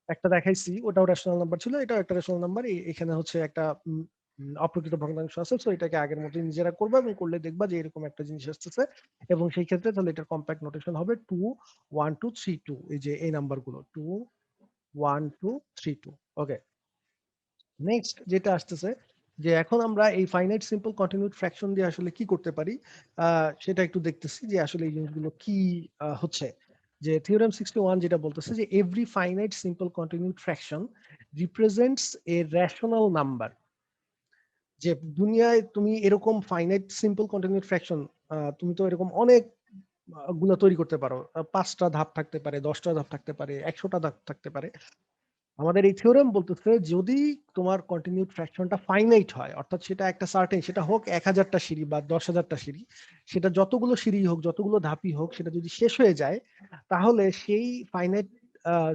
একটা দেখাইছি, ওটাও রেশনাল নাম্বার ছিল, এটাও একটা রেশনাল নাম্বার, এখানে হচ্ছে একটা অপ্রকৃত ভগ্নাংশ আছে। সো এটাকে আগের মতোই নিজেরা করবা এবং করলে দেখবা যে এরকম একটা জিনিস আসতেছে। এবং সেই ক্ষেত্রে তাহলে এটার কম্প্যাক্ট নোটেশন হবে 2 1 2 3 2, এই যে এই নাম্বারগুলো 2 1 2 3 2। ওকে, নেক্সট যেটা আসতেছে যে এখন আমরা এই ফাইনাইট সিম্পল কন্টিনিউড ফ্র্যাকশন দিয়ে আসলে কি করতে পারি, সেটা একটু দেখতেছি যে আসলে এই জিনিসগুলো কি হচ্ছে। যে থিওরেম 61 যেটা বলতেছে যে every finite simple continued fraction represents a rational number. যে দুনিয়ায় তুমি এরকম ফাইনাইট সিম্পল কন্টিনিউড ফ্র্যাকশন, তুমি তো এরকম অনেক গুলা তৈরি করতে পারো, 5টা ধাপ থাকতে পারে, 10টা ধাপ থাকতে পারে, 100টা ধাপ থাকতে পারে। আমাদের এই থিওরেম বলতেছে যদি তোমার কন্টিনিউড ফ্র্যাকশনটা ফাইনাইট হয়, অর্থাৎ সেটা একটা সার্টেন, সেটা হোক 1000টা সিঁড়ি বা 10,000টা সিঁড়ি, সেটা যতগুলো সিঁড়ি হোক, যতগুলো ধাপই হোক, সেটা যদি শেষ হয়ে যায়, তাহলে সেই ফাইনাইট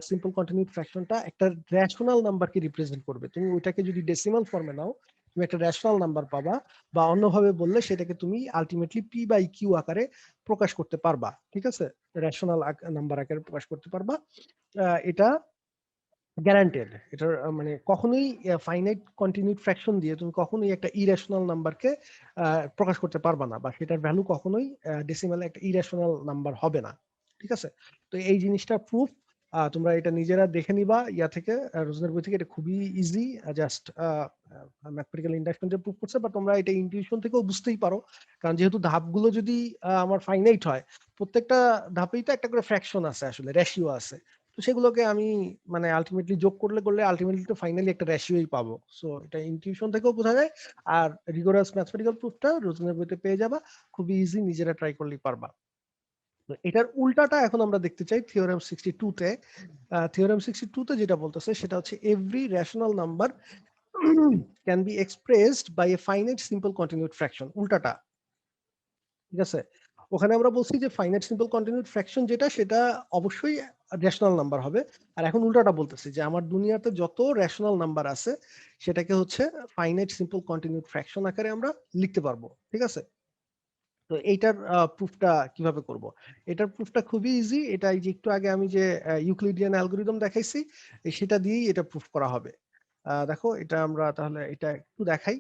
সিম্পল কন্টিনিউড ফ্র্যাকশনটা একটা রেশনাল নাম্বারকে রিপ্রেজেন্ট করবে। তুমি ওইটাকে যদি ডেসিমাল ফর্মে নাও, তুমি একটা রেশনাল নাম্বার পাবা, বা অন্যভাবে বললে সেটাকে তুমি আলটিমেটলি পি বাই কিউ আকারে প্রকাশ করতে পারবা। ঠিক আছে, রেশনাল নাম্বার আকারে প্রকাশ করতে পারবা। এটা গ্যারান্টেড। এটার মানে কখনোই ফাইনাইট কন্টিনিউড ফ্র্যাকশন দিয়ে তুমি কখনোই একটা ইরেশনাল নাম্বারকে প্রকাশ করতে পারবা না, বা সেটার ভ্যালু কখনোই ডেসিমালে একটা ইরেশনাল নাম্বার হবে না। ঠিক আছে, তো এই জিনিসটা প্রুফ তোমরা এটা নিজেরা দেখে নিবা ইয়া থেকে, রোজনের বই থেকে। এটা খুবই ইজি, জাস্ট ম্যাথমেটিক্যাল ইন্ডাকশন দিয়ে প্রুফ করছে, বা তোমরা এটা ইনটিউশন থেকেও বুঝতেই পারো। কারণ যেহেতু ধাপগুলো যদি আমার ফাইনাইট হয়, প্রত্যেকটা ধাপেই তো একটা করে ফ্র্যাকশন আছে, আসলে রেশিও আছে। তো সেগুলোকে আমি মানে আলটিমেটলি যোগ করলে আলটিমেটলি তো ফাইনালি একটা রেশিওই পাবো। সো এটা ইনটিউশন থেকেও বোঝা যায়। আর রিগোরাস ম্যাথমেটিক্যাল প্রুফটা রোজনের বইতে পেয়ে যাবা, খুবই ইজি, নিজেরা ট্রাই করলেই পারবা। তো এটার উল্টাটা এখন আমরা দেখতে চাই থিওরেম 62 তে। থিওরেম 62 তে যেটা বলতেছে সেটা হচ্ছে every rational number can be expressed by a finite simple continued fraction. উল্টাটা, ঠিক আছে। ওখানে আমরা বলছি যে ফাইনাইট সিম্পল কন্টিনিউড ফ্র্যাকশন যেটা, সেটা অবশ্যই রেশনাল নাম্বার হবে। আর এখন উল্টাটা বলতেছি যে আমার দুনিয়াতে যত রেশনাল নাম্বার আছে সেটাকে হচ্ছে ফাইনাইট সিম্পল কন্টিনিউড ফ্র্যাকশন আকারে আমরা লিখতে পারবো। ঠিক আছে, তো এইটার প্রুফটা কিভাবে করব? এটার প্রুফটা খুবই ইজি। এটা এই যে একটু আগে আমি যে ইউক্লিডিয়ান অ্যালগরিদম দেখাইছি, সেটা দিয়েই এটা প্রুফ করা হবে। দেখো, এটা আমরা তাহলে এটা একটু দেখাই।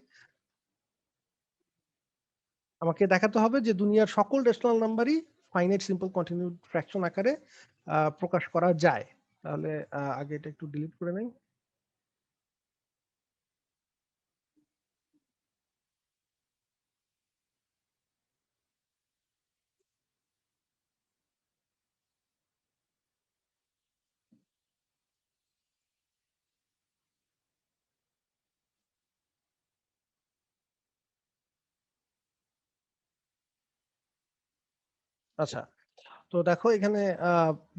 আমাকে দেখাতে হবে যে দুনিয়ার সকল রেশনাল নাম্বারই ফাইনাইট সিম্পল কন্টিনিউড ফ্র্যাকশন আকারে প্রকাশ করা যায়। তাহলে আগে এটা একটু ডিলিট করে নেই। আচ্ছা, তো দেখো এখানে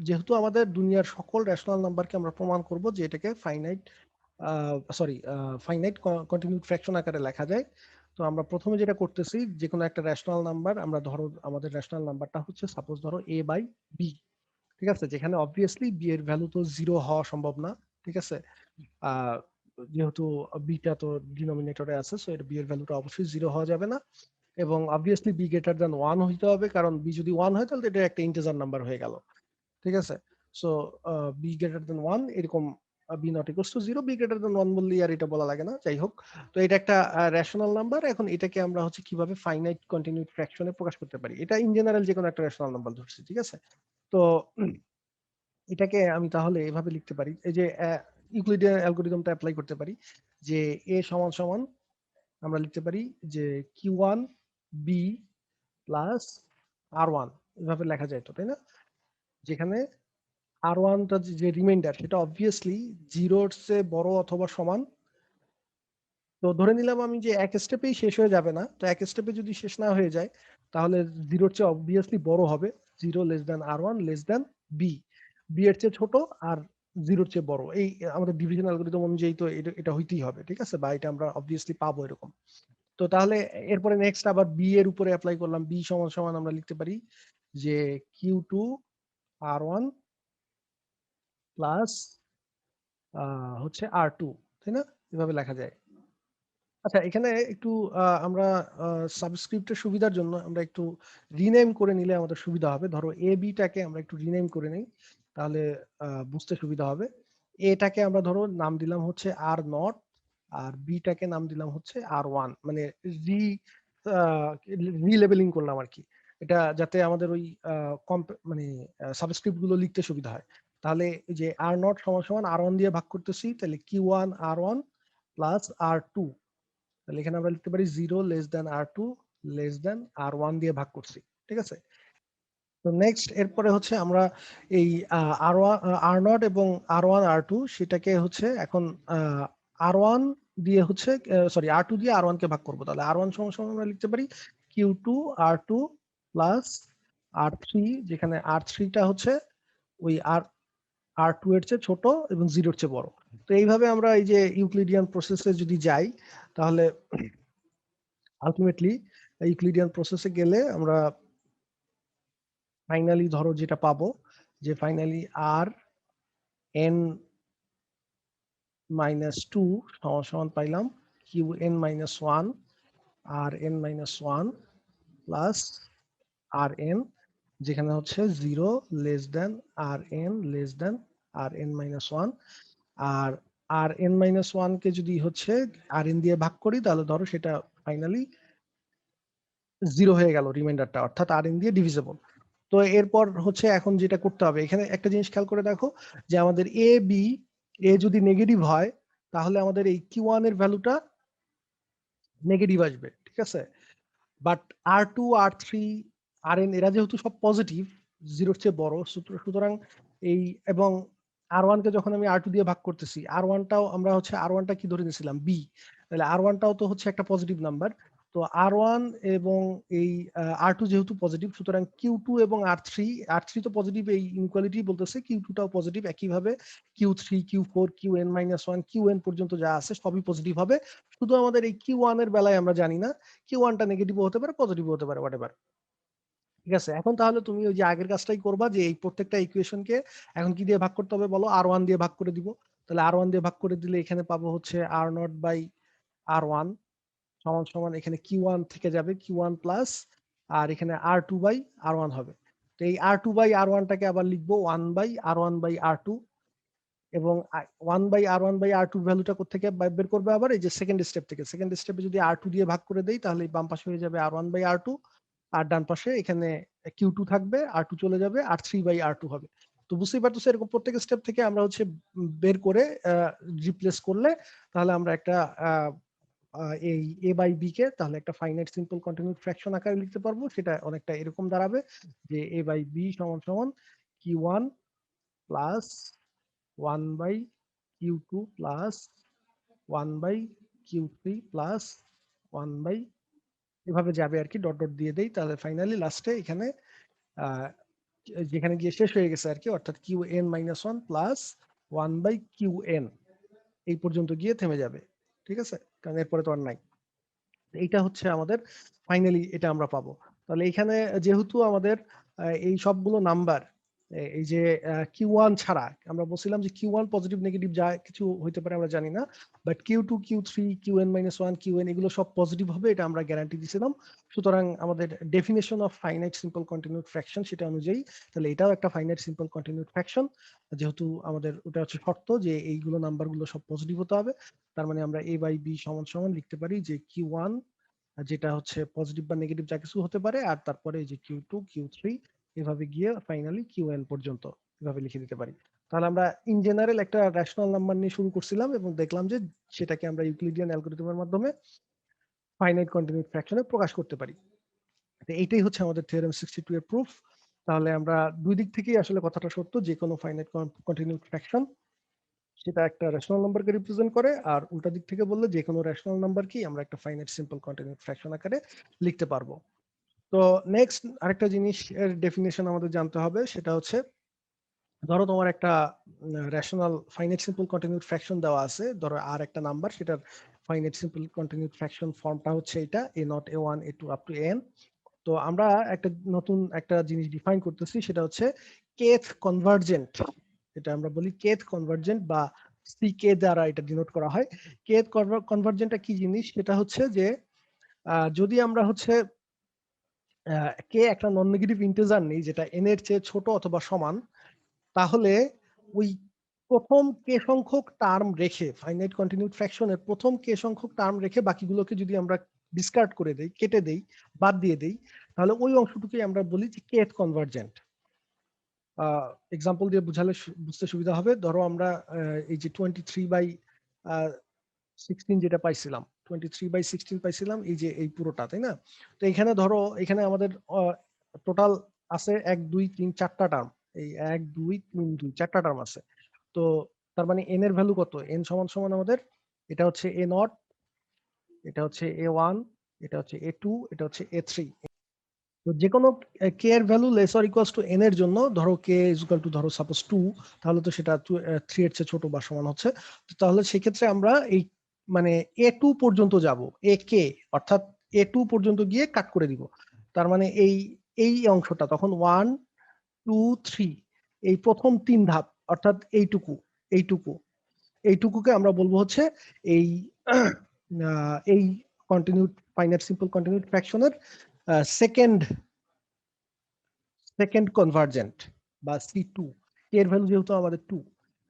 যেহেতু আমাদের দুনিয়ার সকল রেশনাল নাম্বারকে আমরা প্রমাণ করব যে এটাকে ফাইনাইট কন্টিনিউড ফ্র্যাকশন আকারে লেখা যায়। তো আমরা প্রথমে যেটা করতেছি, যে কোনো একটা রেশনাল নাম্বার, আমরা ধরো আমাদের রেশনাল নাম্বারটা হচ্ছে সাপোজ ধরো a বাই বি, ঠিক আছে, যেখানে অবভিয়াসলি বি এর ভ্যালু তো জিরো হওয়া সম্ভব না, ঠিক আছে। আহ যেহেতু বিটা তো ডিনোমিনেটরে আছে, সো এর বি এর ভ্যালুটা অবশ্যই জিরো হওয়া যাবে না, এবং obviously B greater than one হইতে হবে, কারণ বি যদি ওয়ান হয় তাহলে এটা একটা ইন্টিজার নাম্বার হয়ে গেল, ঠিক আছে। So b greater than one এরকম, b not equals to zero, b greater than one বললেই আর এটা বলা লাগে না, যাই হোক। তো এটা একটা রেশনাল নাম্বার। এখন এটাকে আমরা হচ্ছে কিভাবে ফাইনাইট কন্টিনিউড ফ্র্যাকশনে প্রকাশ করতে পারি, এটা ইন জেনারেল যে কোনো একটা রেশনাল নাম্বার ধরছি, ঠিক আছে। তো এটাকে আমি তাহলে এভাবে লিখতে পারি, এই যে ইউক্লিডিয়ান অ্যালগরিদমটা অ্যাপ্লাই করতে পারি, যে এ সমান সমান আমরা লিখতে পারি যে কিউ ওয়ান বি প্লাস আর ওয়ান, এভাবে লেখা যায় তো, তাই না? যেখানে আর ওয়ানটা যে রিমাইন্ডার সেটা অবভিয়াসলি জিরোর চেয়ে বড় অথবা সমান। তো ধরে নিলাম আমি যে এক স্টেপেই শেষ হয়ে যাবে না, তো এক স্টেপে যদি শেষ না হয়ে যায় তাহলে জিরোর চেয়ে অবভিয়াসলি বড় হবে, zero less than r one less than b, b এর চেয়ে ছোট আর জিরোর চেয়ে বড়, এই আমাদের ডিভিশন অ্যালগরিদম অনুযায়ী তো এটা হইতেই হবে, ঠিক আছে, বা এটা আমরা অবভিয়াসলি পাবো এরকম। তো তাহলে এরপরে নেক্সট আবার বি এর উপরে অ্যাপ্লাই করলাম, বি সমান সমান আমরা লিখতে পারি যে কিউ টু আর ওয়ান প্লাস হচ্ছে আর টু, তাই না? এভাবে লেখা যায়। আচ্ছা, এখানে একটু আমরা সাবস্ক্রিপ্টের সুবিধার জন্য আমরা একটু রিনেম করে নিলে আমাদের সুবিধা হবে। ধরো এ বিটাকে আমরা একটু রিনেম করে নিই, তাহলে বুঝতে সুবিধা হবে। এটাকে আমরা ধরো নাম দিলাম হচ্ছে আর নট, আর বিটাকে নাম দিলাম হচ্ছে আর ওয়ান, মানে রি রিলেবেলিং করলাম আর কি, এটা যাতে আমাদের ওই মানে সাবস্ক্রিপ্ট গুলো লিখতে সুবিধা হয়। তাহলে এই যে আর নট সমান সমান আর ওয়ান দিয়ে ভাগ করতেছি, তাহলে কিউ ওয়ান আর ওয়ান প্লাস আর টু, তাহলে এখানে আমরা লিখতে পারি জিরো লেস দেন আর two less than r one দিয়ে ভাগ করছি, ঠিক আছে। তো নেক্সট এরপরে হচ্ছে আমরা এই আর ওয়ান আর নট এবং আর ওয়ান আর টু সেটাকে হচ্ছে এখন আর ওয়ান দিয়ে হচ্ছে সরি আর টু দিয়ে আর ওয়ান কে ভাগ করবো, তাহলে আর ওয়ান সমান সমান আমরা লিখতে পারি কিউ টু আর টু প্লাস আর থ্রি, যেখানে আর থ্রিটা হচ্ছে ওই আর আর টু এর চেয়ে ছোট এবং জিরোর চেয়ে বড়। তো এইভাবে আমরা এই যে ইউক্লিডিয়ান প্রসেসে যদি যাই, তাহলে আলটিমেটলি ইউক্লিডিয়ান প্রসেসে গেলে আমরা ফাইনালি ধরো যেটা পাবো, যে ফাইনালি আর এন মাইনাস টু সমান সমান পাইলাম কিউ এন মাইনাস ওয়ান আর এন মাইনাস ওয়ান প্লাস আর এন, যেখানে হচ্ছে জিরো লেস দেন আর এন লেস দেন আর এন মাইনাস ওয়ান। আর আর এন মাইনাস ওয়ান কে যদি হচ্ছে আর এন দিয়ে ভাগ করি, তাহলে ধরো সেটা ফাইনালি জিরো হয়ে গেল রিমাইন্ডারটা, অর্থাৎ আর এন দিয়ে ডিভিজেবল। তো এরপর হচ্ছে এখন যেটা করতে হবে, এখানে একটা জিনিস খেয়াল করে দেখো, যে আমাদের এ বি, এ যদি নেগেটিভ হয় তাহলে আমাদের এই কিউ ওয়ান এর ভ্যালুটা নেগেটিভ আসবে, ঠিক আছে। But R two R three R N এরা যেহেতু সব পজিটিভ, জিরোর চেয়ে বড়, সুতরাং এই এবং আর ওয়ানকে যখন আমি আর টু দিয়ে ভাগ করতেছি, আর ওয়ানটাও আমরা হচ্ছে আর ওয়ানটা কি ধরে নিয়েছিলাম বি, তাহলে আর ওয়ানটাও তো হচ্ছে একটা পজিটিভ নাম্বার। তো আর ওয়ান এবং এই আর টু যেহেতু পজিটিভ, সুতরাং কিউ টু এবং আর থ্রি তো পজিটিভ, এই ইনইকুয়ালিটি বলতেছে কিউ টুটাও পজিটিভ একইভাবে, Q three Q four Q N minus one Q N পর্যন্ত যা আছে সবই পজিটিভ হবে। শুধু আমাদের এই কিউ ওয়ান এর বেলায় আমরা জানি না, কিউ ওয়ানটা নেগেটিভ হতে পারে পজিটিভ হতে পারে হোয়াট এভার, ঠিক আছে। এখন তাহলে তুমি ওই যে আগের কাজটাই করবা, যে এই প্রত্যেকটা ইকুয়েশনকে এখন কি দিয়ে ভাগ করতে হবে বলো, আর ওয়ান দিয়ে ভাগ করে দিব। তাহলে আর ওয়ান দিয়ে ভাগ করে দিলে এখানে পাবো হচ্ছে R not by R one সমান সমান, এখানে কিউ ওয়ান থেকে যাবে কিউ ওয়ান প্লাস, আর এখানে আর টু বাই আর ওয়ান হবে। তো এই আর টু বাই আর ওয়ানটাকে আবার লিখবো one by R one by r two, এবং one by R one by r টুর ভ্যালুটা কোথেকে বের করবে, আবার এই যে সেকেন্ড স্টেপ থেকে, সেকেন্ড স্টেপে যদি আর টু দিয়ে ভাগ করে দেই তাহলে বাম পাশে হয়ে যাবে আর ওয়ান বাই আর টু, আর ডান পাশে এখানে কিউ টু থাকবে, আর টু চলে যাবে, আর থ্রি বাই আর টু হবে। তো বুঝতেই পারতেছো এরকম প্রত্যেক স্টেপ থেকে আমরা হচ্ছে বের করে রিপ্লেস করলে তাহলে আমরা একটা এই এ বাই বি কে তাহলে একটা ফাইনাইট সিম্পল কন্টিনিউড ফ্র্যাকশন আকারে লিখতে পারবো, সেটা অনেকটা এরকম দাঁড়াবে যে এ বাই বি সমান সমান Q one plus one by Q two plus one by Q three plus one by, এভাবে যাবে আর কি, ডট ডট দিয়ে দেই, তাহলে ফাইনালি লাস্টে এখানে যেখানে গিয়ে শেষ হয়ে গেছে আর কি, অর্থাৎ Q N minus one plus one by Q N এই পর্যন্ত গিয়ে থেমে যাবে। ঠিক আছে, কারণ এরপরে তো আর নাই। এইটা হচ্ছে আমাদের ফাইনালি এটা আমরা পাবো। তাহলে এখানে যেহেতু আমাদের এই সবগুলো নাম্বার এই যে কিউ ওয়ান ছাড়া, আমরা বলছিলাম যে কিউ ওয়ান পজিটিভ নেগেটিভ যা কিছু হইতে পারে আমরা জানি না, but Q two Q three Q N minus one Q N এগুলো সব পজিটিভ হবে এটা আমরা গ্যারান্টি দিয়েছিলাম। সুতরাং আমাদের definition of finite simple continued fraction সেটা অনুযায়ী তাহলে এটাও একটা ফাইনাইট সিম্পল কন্টিনিউড ফ্র্যাকশন, যেহেতু আমাদের ওটা হচ্ছে শর্ত যে এইগুলো নাম্বারগুলো সব পজিটিভ হতে হবে। তার মানে আমরা এ বাই বি সমান সমান লিখতে পারি যে কিউ ওয়ান যেটা হচ্ছে পজিটিভ বা নেগেটিভ যা কিছু হতে পারে, আর তারপরে এই যে কিউ টু কিউ থ্রি এভাবে গিয়ে ফাইনালি কিউ এন পর্যন্ত এভাবে লিখে দিতে পারি। তাহলে আমরা ইন জেনারেল একটা রেশনাল নাম্বার নিয়ে শুরু করছিলাম এবং দেখলাম যে সেটাকে আমরা ইউক্লিডিয়ান অ্যালগরিদমের মাধ্যমে ফাইনাইট কন্টিনিউড ফ্র্যাকশনে প্রকাশ করতে পারি। তো এইটাই হচ্ছে আমাদের থিওরেম 62 এর প্রুফ। তাহলে আমরা দুই দিক থেকেই আসলে কথাটা সত্য, যে কোনো ফাইনাইট কন্টিনিউড ফ্র্যাকশন সেটা একটা রেশনাল নাম্বারকে রিপ্রেজেন্ট করে, আর উল্টা দিক থেকে বললে যে কোনো রেশনাল নাম্বারকেই আমরা একটা ফাইনাইট সিম্পল কন্টিনিউড ফ্র্যাকশন আকারে লিখতে পারবো। তো নেক্সট আরেকটা জিনিস এর ডেফিনেশন আমাদের জানতে হবে, সেটা হচ্ছে ধরো তোমার একটা rational finite simple continued fraction দেওয়া আছে, ধরো আর একটা নাম্বার, সেটার ফাইনাইট সিম্পল কন্টিনিউড ফ্র্যাকশন ফর্মটা হচ্ছে এটা a not a one a two up to n. তো আমরা একটা নতুন একটা জিনিস ডিফাইন করতেছি, সেটা হচ্ছে কেথ কনভার্জেন্ট। এটা আমরা বলি কেথ কনভার্জেন্ট বা সিকে দ্বারা এটা ডিনোট করা হয়। কেথ কনভার্জেন্টটা কি জিনিস, সেটা হচ্ছে যে যদি আমরা হচ্ছে কে একটা নন নেগেটিভ ইন্টিজার নেই যেটা এন এর চেয়ে ছোট অথবা সমান, তাহলে ওই প্রথম কে সংখ্যক টার্ম রেখে ফাইনাইট কন্টিনিউড ফ্র্যাকশনের প্রথম কে সংখ্যক টার্ম রেখে বাকিগুলোকে যদি আমরা ডিসকার্ড করে দেই, কেটে দেই, বাদ দিয়ে দেই, তাহলে ওই অংশটুকুই আমরা বলি যে কেথ কনভার্জেন্ট। এক্সাম্পল দিয়ে বুঝালে বুঝতে সুবিধা হবে। ধরো আমরা এই যে 23/16 যেটা পাইছিলাম, 23/16 পাইছিলাম এই যে এই পুরোটা, তাই না? তো এখানে ধরো এখানে আমাদের টোটাল আছে 1 2 3 4টা টার্ম, এই 1 2 3 2 4টা টার্ম আছে। তো তার মানে এন এর ভ্যালু কত? এন সমান সমান আমাদের এটা হচ্ছে এ নট, এটা হচ্ছে এ ওয়ান, এটা হচ্ছে এ টু, এটা হচ্ছে এ থ্রি। তো যে কোনো কে এর value less or equals to N এর জন্য, ধরো কে ইজ ইকুয়াল টু ধরো সাপোজ 2, তাহলে তো সেটা 3 এর চেয়ে ছোট বা সমান হচ্ছে। তাহলে সেক্ষেত্রে আমরা এই মানে এ টু পর্যন্ত যাব, এ কে অর্থাৎ এ টু পর্যন্ত গিয়ে কাট করে দিব। তার মানে এই এই অংশটা তখন 1 2 3 এই প্রথম 3 ধাপ, অর্থাৎ এইটুকু এইটুকু এইটুকুকে আমরা বলবো হচ্ছে এই এই কন্টিনিউড ফাইনাইট সিম্পল কন্টিনিউড ফ্র্যাকশনের সেকেন্ড সেকেন্ড কনভার্জেন্ট বা C2। কে এর ভ্যালু যেহেতু আমাদের 2,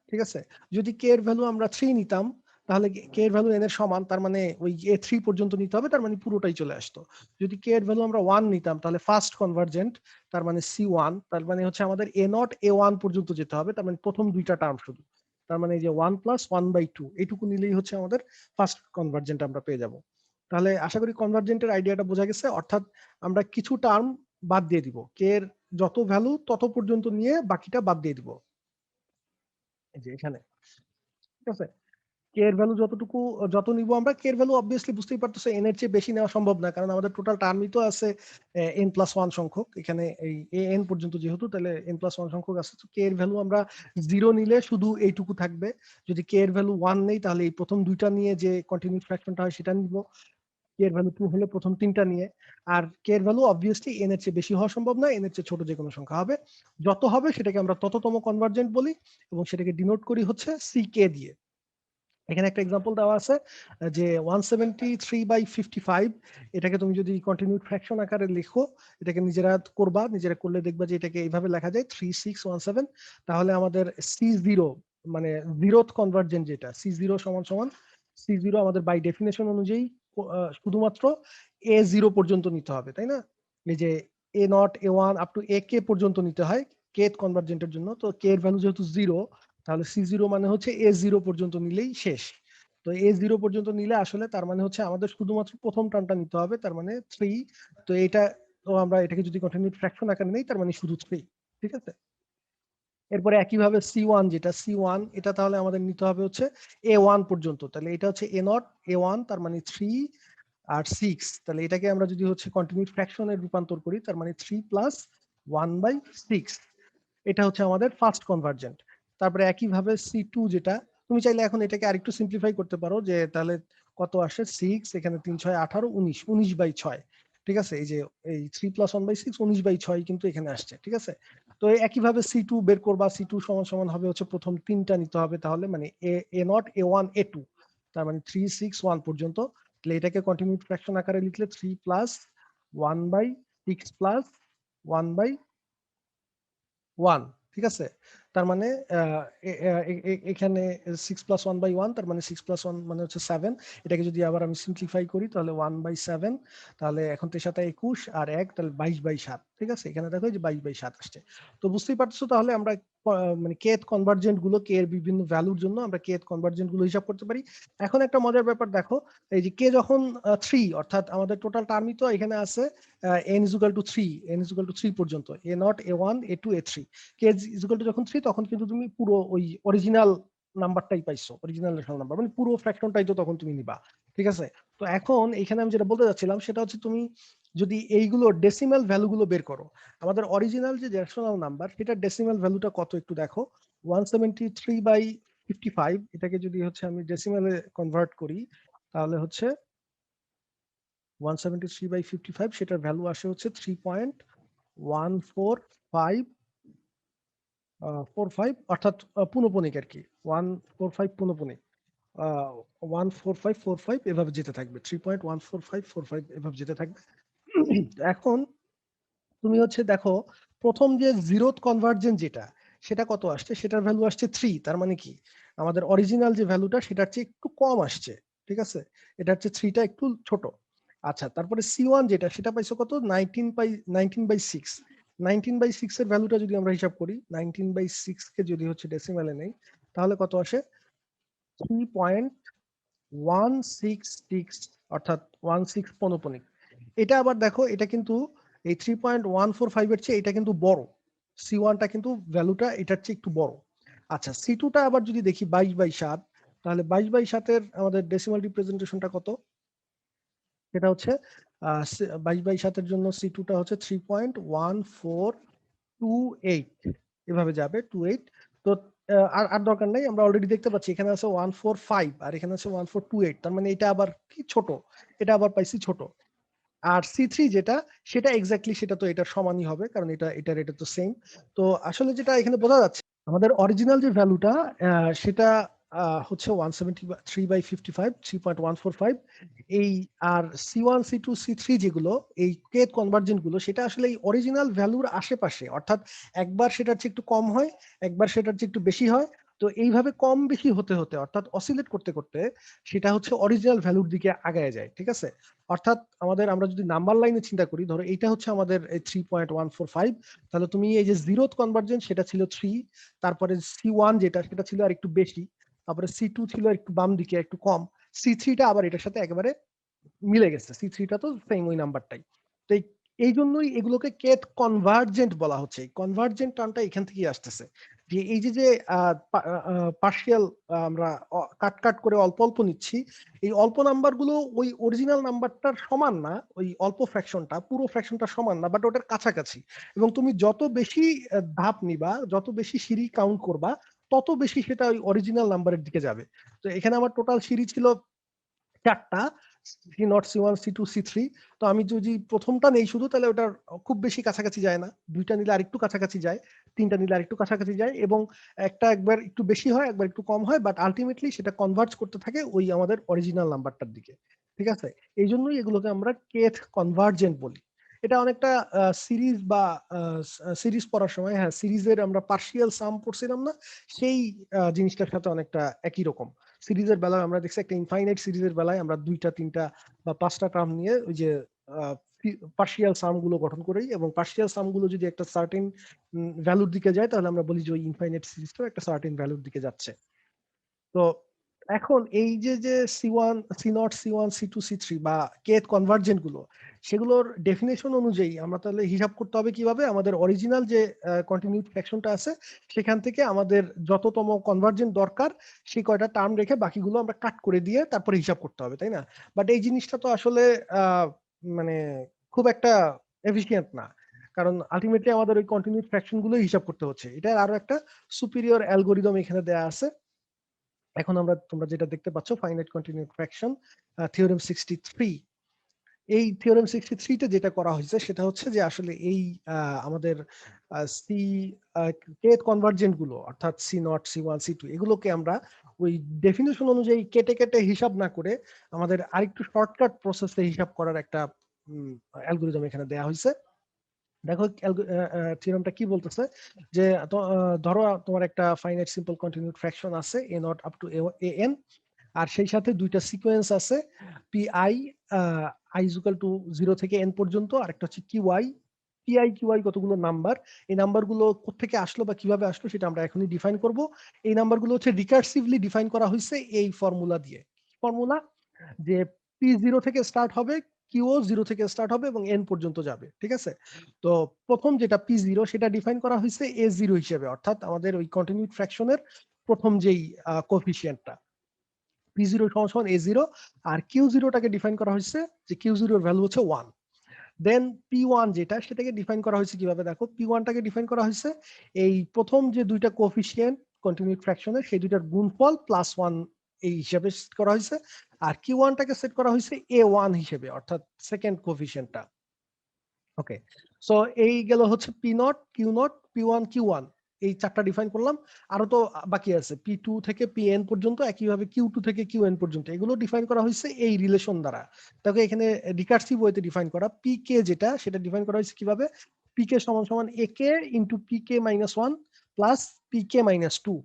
ঠিক আছে? যদি কে এর ভ্যালু আমরা 3 নিতাম, তাহলে কে এর ভ্যালু এন এর সমান, তার মানে ওই A3 পর্যন্ত নিতে হবে, তার মানে পুরোটাই চলে আসতো। যদি কে এর ভ্যালু আমরা 1 নিতাম, তাহলে ফার্স্ট কনভার্জেন্ট, তার মানে C1, তার মানে হচ্ছে আমাদের এ নট এ ওয়ান পর্যন্ত যেতে হবে, তার মানে প্রথম দুইটা টার্ম শুধু। তার মানে এই যে 1 + 1/2 এইটুকু নিলেই হচ্ছে আমাদের ফার্স্ট কনভার্জেন্ট আমরা পেয়ে যাব। তাহলে আশা করি কনভার্জেন্টের আইডিয়াটা বোঝা গেছে। অর্থাৎ আমরা কিছু টার্ম বাদ দিয়ে দিব, কে এর যত ভ্যালু তত পর্যন্ত নিয়ে বাকিটা বাদ দিয়ে দিব, এই যে এখানে। ঠিক আছে, কে এর ভ্যালু যত নিব আমরা, কে এর ভ্যালু অবভিয়াসলি বুঝতেই পারতেছে এন এর চেয়ে বেশি নেওয়া সম্ভব না, কারণ আমাদের টোটাল টার্মই তো আছে n+1 সংখ্যক এখানে, এই এন পর্যন্ত যেহেতু, তাহলে n+1 সংখ্যক আছে। কে এর ভ্যালু আমরা 0 নিলে শুধু এইটুকু থাকবে, যদি কে এর ভ্যালু 1 নেই তাহলে এই প্রথম দুইটা নিয়ে যে কন্টিনিউড ফ্র্যাকশনটা হয় সেটা নিব, কে এর ভ্যালু 2 হলে প্রথম তিনটা নিয়ে। আর কে এর ভ্যালু অবভিয়াসলি এন এর চেয়ে বেশি হওয়া সম্ভব না, এন এর চেয়ে ছোট যে কোনো সংখ্যা হবে, যত হবে সেটাকে আমরা তততম কনভার্জেন্ট বলি এবং সেটাকে ডিনোট করি হচ্ছে সিকে দিয়ে। এখানে একটা এক্সাম্পল দেওয়া আছে যে 173/55, এটাকে তুমি যদি কন্টিনিউড ফ্র্যাকশন আকারে লিখো, এটাকে নিজেরা করবা, নিজেরা করলে দেখবা যে এটাকে এইভাবে লেখা যায় 3617। তাহলে আমাদের C0 মানে জিরোথ কনভার্জেন্ট যেটা, C0 সমান সমান C0 আমাদের বাই ডেফিনেশন অনুযায়ী শুধুমাত্র A0 পর্যন্ত নিতে হবে, তাই না? এই যে a not a one up to a k পর্যন্ত নিতে হয় কেথ কনভার্জেন্টের জন্য। তো কে এর ভ্যালু যেহেতু 0, তাহলে C0 মানে হচ্ছে A0 পর্যন্ত নিলেই শেষ। তো A0 পর্যন্ত নিলে আসলে তার মানে হচ্ছে আমাদের শুধুমাত্র প্রথম টার্মটা নিতে হবে, তার মানে 3। তো এটা তো আমরা এটাকে যদি কন্টিনিউড ফ্র্যাকশন আকারে নেই, তার মানে শুধু 3। ঠিক আছে, এরপরে একইভাবে C1 যেটা C1, এটা তাহলে আমাদের নিতে হবে হচ্ছে A1 পর্যন্ত। তাহলে এটা হচ্ছে এ নট A1, তার মানে 3 আর 6। তাহলে এটাকে আমরা যদি হচ্ছে কন্টিনিউড ফ্র্যাকশনে রূপান্তর করি, তার মানে 3 + 1/6, এটা হচ্ছে আমাদের ফার্স্ট কনভার্জেন্ট। তারপরে একইভাবে C2 যেটা, তুমি চাইলে এখন এটাকে আরেকটু সিম্পলিফাই করতে পারো, যে তাহলে কত আসে 6, এখানে 3 6 18 19, 19/6, ঠিক আছে। এই যে এই 3 + 1/6 19/6 কিন্তু এখানে আসছে, ঠিক আছে। তো একইভাবে C2 বের করবা, C2 সমান সমান হবে হচ্ছে প্রথম তিনটা নিতে হবে, তাহলে মানে A0 A1 A2, তার মানে 3 6 1 পর্যন্ত। তাহলে এটাকে কন্টিনিউড ফ্র্যাকশন আকারে লিখলে 3 + 1/6 + 1/1, ঠিক আছে। তার মানে এখানে 6 + 1/1, তার মানে 6 + 1 মানে হচ্ছে 7। এটাকে যদি আবার আমি সিম্পলিফাই করি তাহলে 1/7, তাহলে এখন 3 7 21 আর 1, তাহলে 22/7, ঠিক আছে। এখানে দেখো যে 22/7 আসছে। তো বুঝতেই পারছো, তাহলে আমরা মানে কেথ কনভার্জেন্ট গুলো, কে এর বিভিন্ন ভ্যালুর জন্য আমরা কেথ কনভার্জেন্ট গুলো হিসাব করতে পারি। এখন একটা মজার ব্যাপার দেখো, এই যে কে যখন 3, অর্থাৎ আমাদের টোটাল টার্মই তো এখানে আছে n = 3, n = 3 পর্যন্ত, A0 A1 A2 A3, কে যখন 3, তখন কিন্তু তুমি পুরো ওই অরিজিনাল নাম্বারটাই পাইছো, অরিজিনাল রেশনাল নাম্বার, মানে পুরো ফ্র্যাকশনটাই তো তখন তুমি নিবা, ঠিক আছে। তো এখন এখানে আমি যেটা বলতে যাচ্ছিলাম সেটা হচ্ছে, তুমি যদি এইগুলো ডেসিমাল ভ্যালুগুলো বের করো, আমাদের অরিজিনাল যে রেশনাল নাম্বার সেটা ডেসিমাল ভ্যালুটা কত একটু দেখো, 173/55, এটাকে যদি হচ্ছে আমি ডেসিমালে কনভার্ট করি তাহলে হচ্ছে 173/55, সেটার ভ্যালু আসে হচ্ছে 3.145, অর্থাৎ পুনঃপণিক আর কি, 145 পুনঃপণিক, 14545 এভাবে যেতে থাকবে, 3.14545 এভাবে যেতে থাকবে। এখন তুমি হচ্ছে দেখো, প্রথম যে জিরোথ কনভার্জেন্ট যেটা, সেটা কত আসছে, সেটার ভ্যালু আসছে 3, তার মানে কি আমাদের অরিজিনাল যে ভ্যালুটা সেটার চেয়ে একটু কম আসছে, ঠিক আছে। এটা হচ্ছে 3টা একটু ছোট। আচ্ছা, তারপরে C1 যেটা, সেটা পাইছো কত, 19/6, 19/6 এর ভ্যালুটা যদি আমরা হিসাব করি, 19/6 কে যদি হচ্ছে ডেসিমালে নেই তাহলে কত আসে, 3.166, অর্থাৎ 16 পনপনিক। এটা আবার দেখো, এটা কিন্তু এই 3.145 এর চেয়ে এটা কিন্তু বড়, C1টা কিন্তু ভ্যালুটা এটার চেয়ে একটু বড়। আচ্ছা, C2টা আবার যদি দেখি 22/7, তাহলে 22/7 এর আমাদের ডেসিমাল রিপ্রেজেন্টেশনটা কত, সেটা হচ্ছে 22/7 এর জন্য C2টা হচ্ছে 3.1428, এভাবে যাবে 28। তো আর আর দরকার নাই, আমরা অলরেডি দেখতে পাচ্ছি এখানে আছে 145 আর এখানে আছে 1428, তার মানে এটা আবার কি ছোট, এটা আবার পাইছি ছোট। আর C3 যেটা, সেটা এক্স্যাক্টলি সেটা তো এটার সমানই হবে, কারণ এটা তো সেম। তো আসলে যেটা এখানে বোঝা যাচ্ছে, আমাদের অরিজিনাল যে ভ্যালুটা সেটা হচ্ছে 173/55, 3.145। এই আর C1 C2 C3 যেগুলো, এই কেথ কনভার্জেন্ট গুলো, সেটা আসলে এই অরিজিনাল ভ্যালুর আশেপাশে, অর্থাৎ একবার সেটার চেয়ে একটু কম হয়, একবার সেটার চেয়ে একটু বেশি হয়। তো এইভাবে কম বেশি হতে হতে, অর্থাৎ অসিলেট করতে করতে, সেটা হচ্ছে অরিজিনাল ভ্যালুর দিকে আগায় যায়, ঠিক আছে। অর্থাৎ আমরা যদি নাম্বার লাইনে চিন্তা করি, ধরো এইটা হচ্ছে আমাদের 3.145, তাহলে তুমি এই যে জিরোথ কনভার্জেন্স সেটা ছিল 3, তারপরে C1 যেটা, সেটা ছিল আর একটু বেশি, তারপরে C2 ছিল একটু বাম দিকে একটু কম, C3টা আবার এটার সাথে একেবারে মিলে গেছে, C3টা তো সেম ওই নাম্বারটাই। তো এই জন্যই এগুলোকে কেথ কনভার্জেন্ট বলা হচ্ছে। কনভার্জেন্ট টার্মটা এখান থেকেই আসতেছে, যে এই যে যে পার্শিয়াল আমরা কাট কাট করে অল্প অল্প নিচ্ছি, এই অল্প নাম্বারগুলো ওই অরিজিনাল নাম্বারটার সমান না, ওই অল্প ফ্র্যাকশনটা পুরো ফ্র্যাকশনটা সমান না, বাট ওটার কাছাকাছি। এবং তুমি যত বেশি ধাপ নিবা, যত বেশি সিঁড়ি কাউন্ট করবা, তত বেশি সেটা ওই অরিজিনাল নাম্বারের দিকে যাবে। তো এখানে আমার টোটাল সিঁড়ি ছিল 4টা, C0 C1 C2 C3। তো আমি যদি প্রথমটা নেই শুধু, তাহলে ওটার খুব বেশি কাছাকাছি যায় না, 2টা নিলে আরেকটু কাছাকাছি যায়, 3টা নিলে আরেকটু কাছাকাছি যায়, এবং একটা একবার একটু বেশি হয়, একবার একটু কম হয়, বাট আলটিমেটলি সেটা কনভার্জ করতে থাকে ওই আমাদের অরিজিনাল নাম্বারটার দিকে, ঠিক আছে। এই জন্যই এগুলোকে আমরা কেথ কনভার্জেন্ট বলি। এটা অনেকটা সিরিজ বা সিরিজ পড়ার সময়, হ্যাঁ, সিরিজের আমরা পার্শিয়াল সাম পড়ছিলাম না, সেই জিনিসটার সাথে অনেকটা একই রকম। সিরিজের বেলায় আমরা দেখছি, একটা ইনফাইনাইট সিরিজের বেলায় আমরা 2টা 3টা বা 5টা টার্ম নিয়ে ওই যে পার্শিয়াল সাম গুলো গঠন করি, এবং পার্শিয়াল সাম গুলো যদি একটা সার্টেন ভ্যালুর দিকে যায়, তাহলে আমরা বলি যে ওই ইনফাইনাইট সিরিজটাও একটা সার্টেন ভ্যালুর দিকে যাচ্ছে। তো এখন এই যে যে C1 C0 C1 C2 C3 বা কেথ কনভার্জেন্ট গুলো, সেগুলোর ডেফিনেশন অনুযায়ী আমরা তাহলে হিসাব করতে হবে কিভাবে, আমাদের অরিজিনাল যে কন্টিনিউড ফ্র্যাকশনটা আছে সেখান থেকে আমাদের যততম কনভার্জেন্ট দরকার সেই কয়টা টার্ম রেখে বাকিগুলো আমরা কাট করে দিয়ে তারপরে হিসাব করতে হবে, তাই না? বাট এই জিনিসটা তো আসলে মানে খুব একটা এফিশিয়েন্ট না। কারণ আলটিমেটলি আমাদের ওই কন্টিনিউড ফ্র্যাকশন গুলো হিসাব করতে হচ্ছে। এটার আরো একটা সুপিরিয়র অ্যালগোরিদম এখানে দেয়া আছে। এখন তোমরা যেটা দেখতে পাচ্ছ ফাইনাইট কন্টিনিউড ফ্র্যাকশন থিওরেম 63। এই থিওরেম 63 তে যেটা করা হয়েছে সেটা হচ্ছে যে আসলে এই আমাদের সি কেথ কনভার্জেন্ট গুলো অর্থাৎ C0 C1 C2 এগুলোকে আমরা ওই ডেফিনিশন অনুযায়ী কেটে কেটে হিসাব না করে আমাদের আরেকটু শর্টকাট প্রসেসে হিসাব করার একটা অ্যালগোরিদম এখানে দেয়া হয়েছে। দেখো থিওরেমটা কি বলতেছে যে ধরো তোমার একটা ফাইনাইট সিম্পল কন্টিনিউড ফ্র্যাকশন আছে a not up to an, আর সেই সাথে দুইটা সিকোয়েন্স আছে pi i is equal to 0 থেকে n পর্যন্ত, আর একটা হচ্ছে qi qi কতগুলো নাম্বার, এই নাম্বারগুলো কোত্থেকে আসলো বা কিভাবে আসলো সেটা আমরা এখনই ডিফাইন করব। এই নাম্বারগুলো হচ্ছে রিকার্সিভলি ডিফাইন করা হয়েছে এই ফর্মুলা দিয়ে। ফর্মুলা যে p0 থেকে স্টার্ট হবে, qও 0 থেকে স্টার্ট হবে এবং n পর্যন্ত যাবে, ঠিক আছে? তো প্রথম যেটা p0 সেটা ডিফাইন করা হয়েছে a0 হিসেবে, অর্থাৎ আমাদের ওই কন্টিনিউড ফ্র্যাকশনের প্রথম যেই কোএফিসিয়েন্টটা p0 সমান a0, আর q0 টাকে ডিফাইন করা হয়েছে যে q0 এর ভ্যালু হচ্ছে 1। দেন p1 যেটা সেটাকে ডিফাইন করা হয়েছে কিভাবে, দেখো p1 টাকে ডিফাইন করা হয়েছে এই প্রথম যে দুইটা কোএফিসিয়েন্ট কন্টিনিউড ফ্র্যাকশনের সেই দুইটার গুণফল প্লাস 1 এই হিসাবে সেট করা হয়েছে, আর q1 টাকে সেট করা হয়েছে a1 হিসেবে অর্থাৎ সেকেন্ড কোএফিসিয়েন্টটা। ওকে, সো এই গেল হচ্ছে p0 q0 p1 q1, এই চারটা ডিফাইন করলাম। আরো তো বাকি আছে p2 থেকে pn পর্যন্ত, একইভাবে q2 থেকে qn পর্যন্ত, এগুলো ডিফাইন করা হয়েছে এই রিলেশন দ্বারা। তাকে এখানে রিকার্সিভ ওয়েতে ডিফাইন করা pk যেটা সেটা ডিফাইন করা হয়েছে কিভাবে, pk সমান সমান ak into pk minus 1 plus pk minus 2।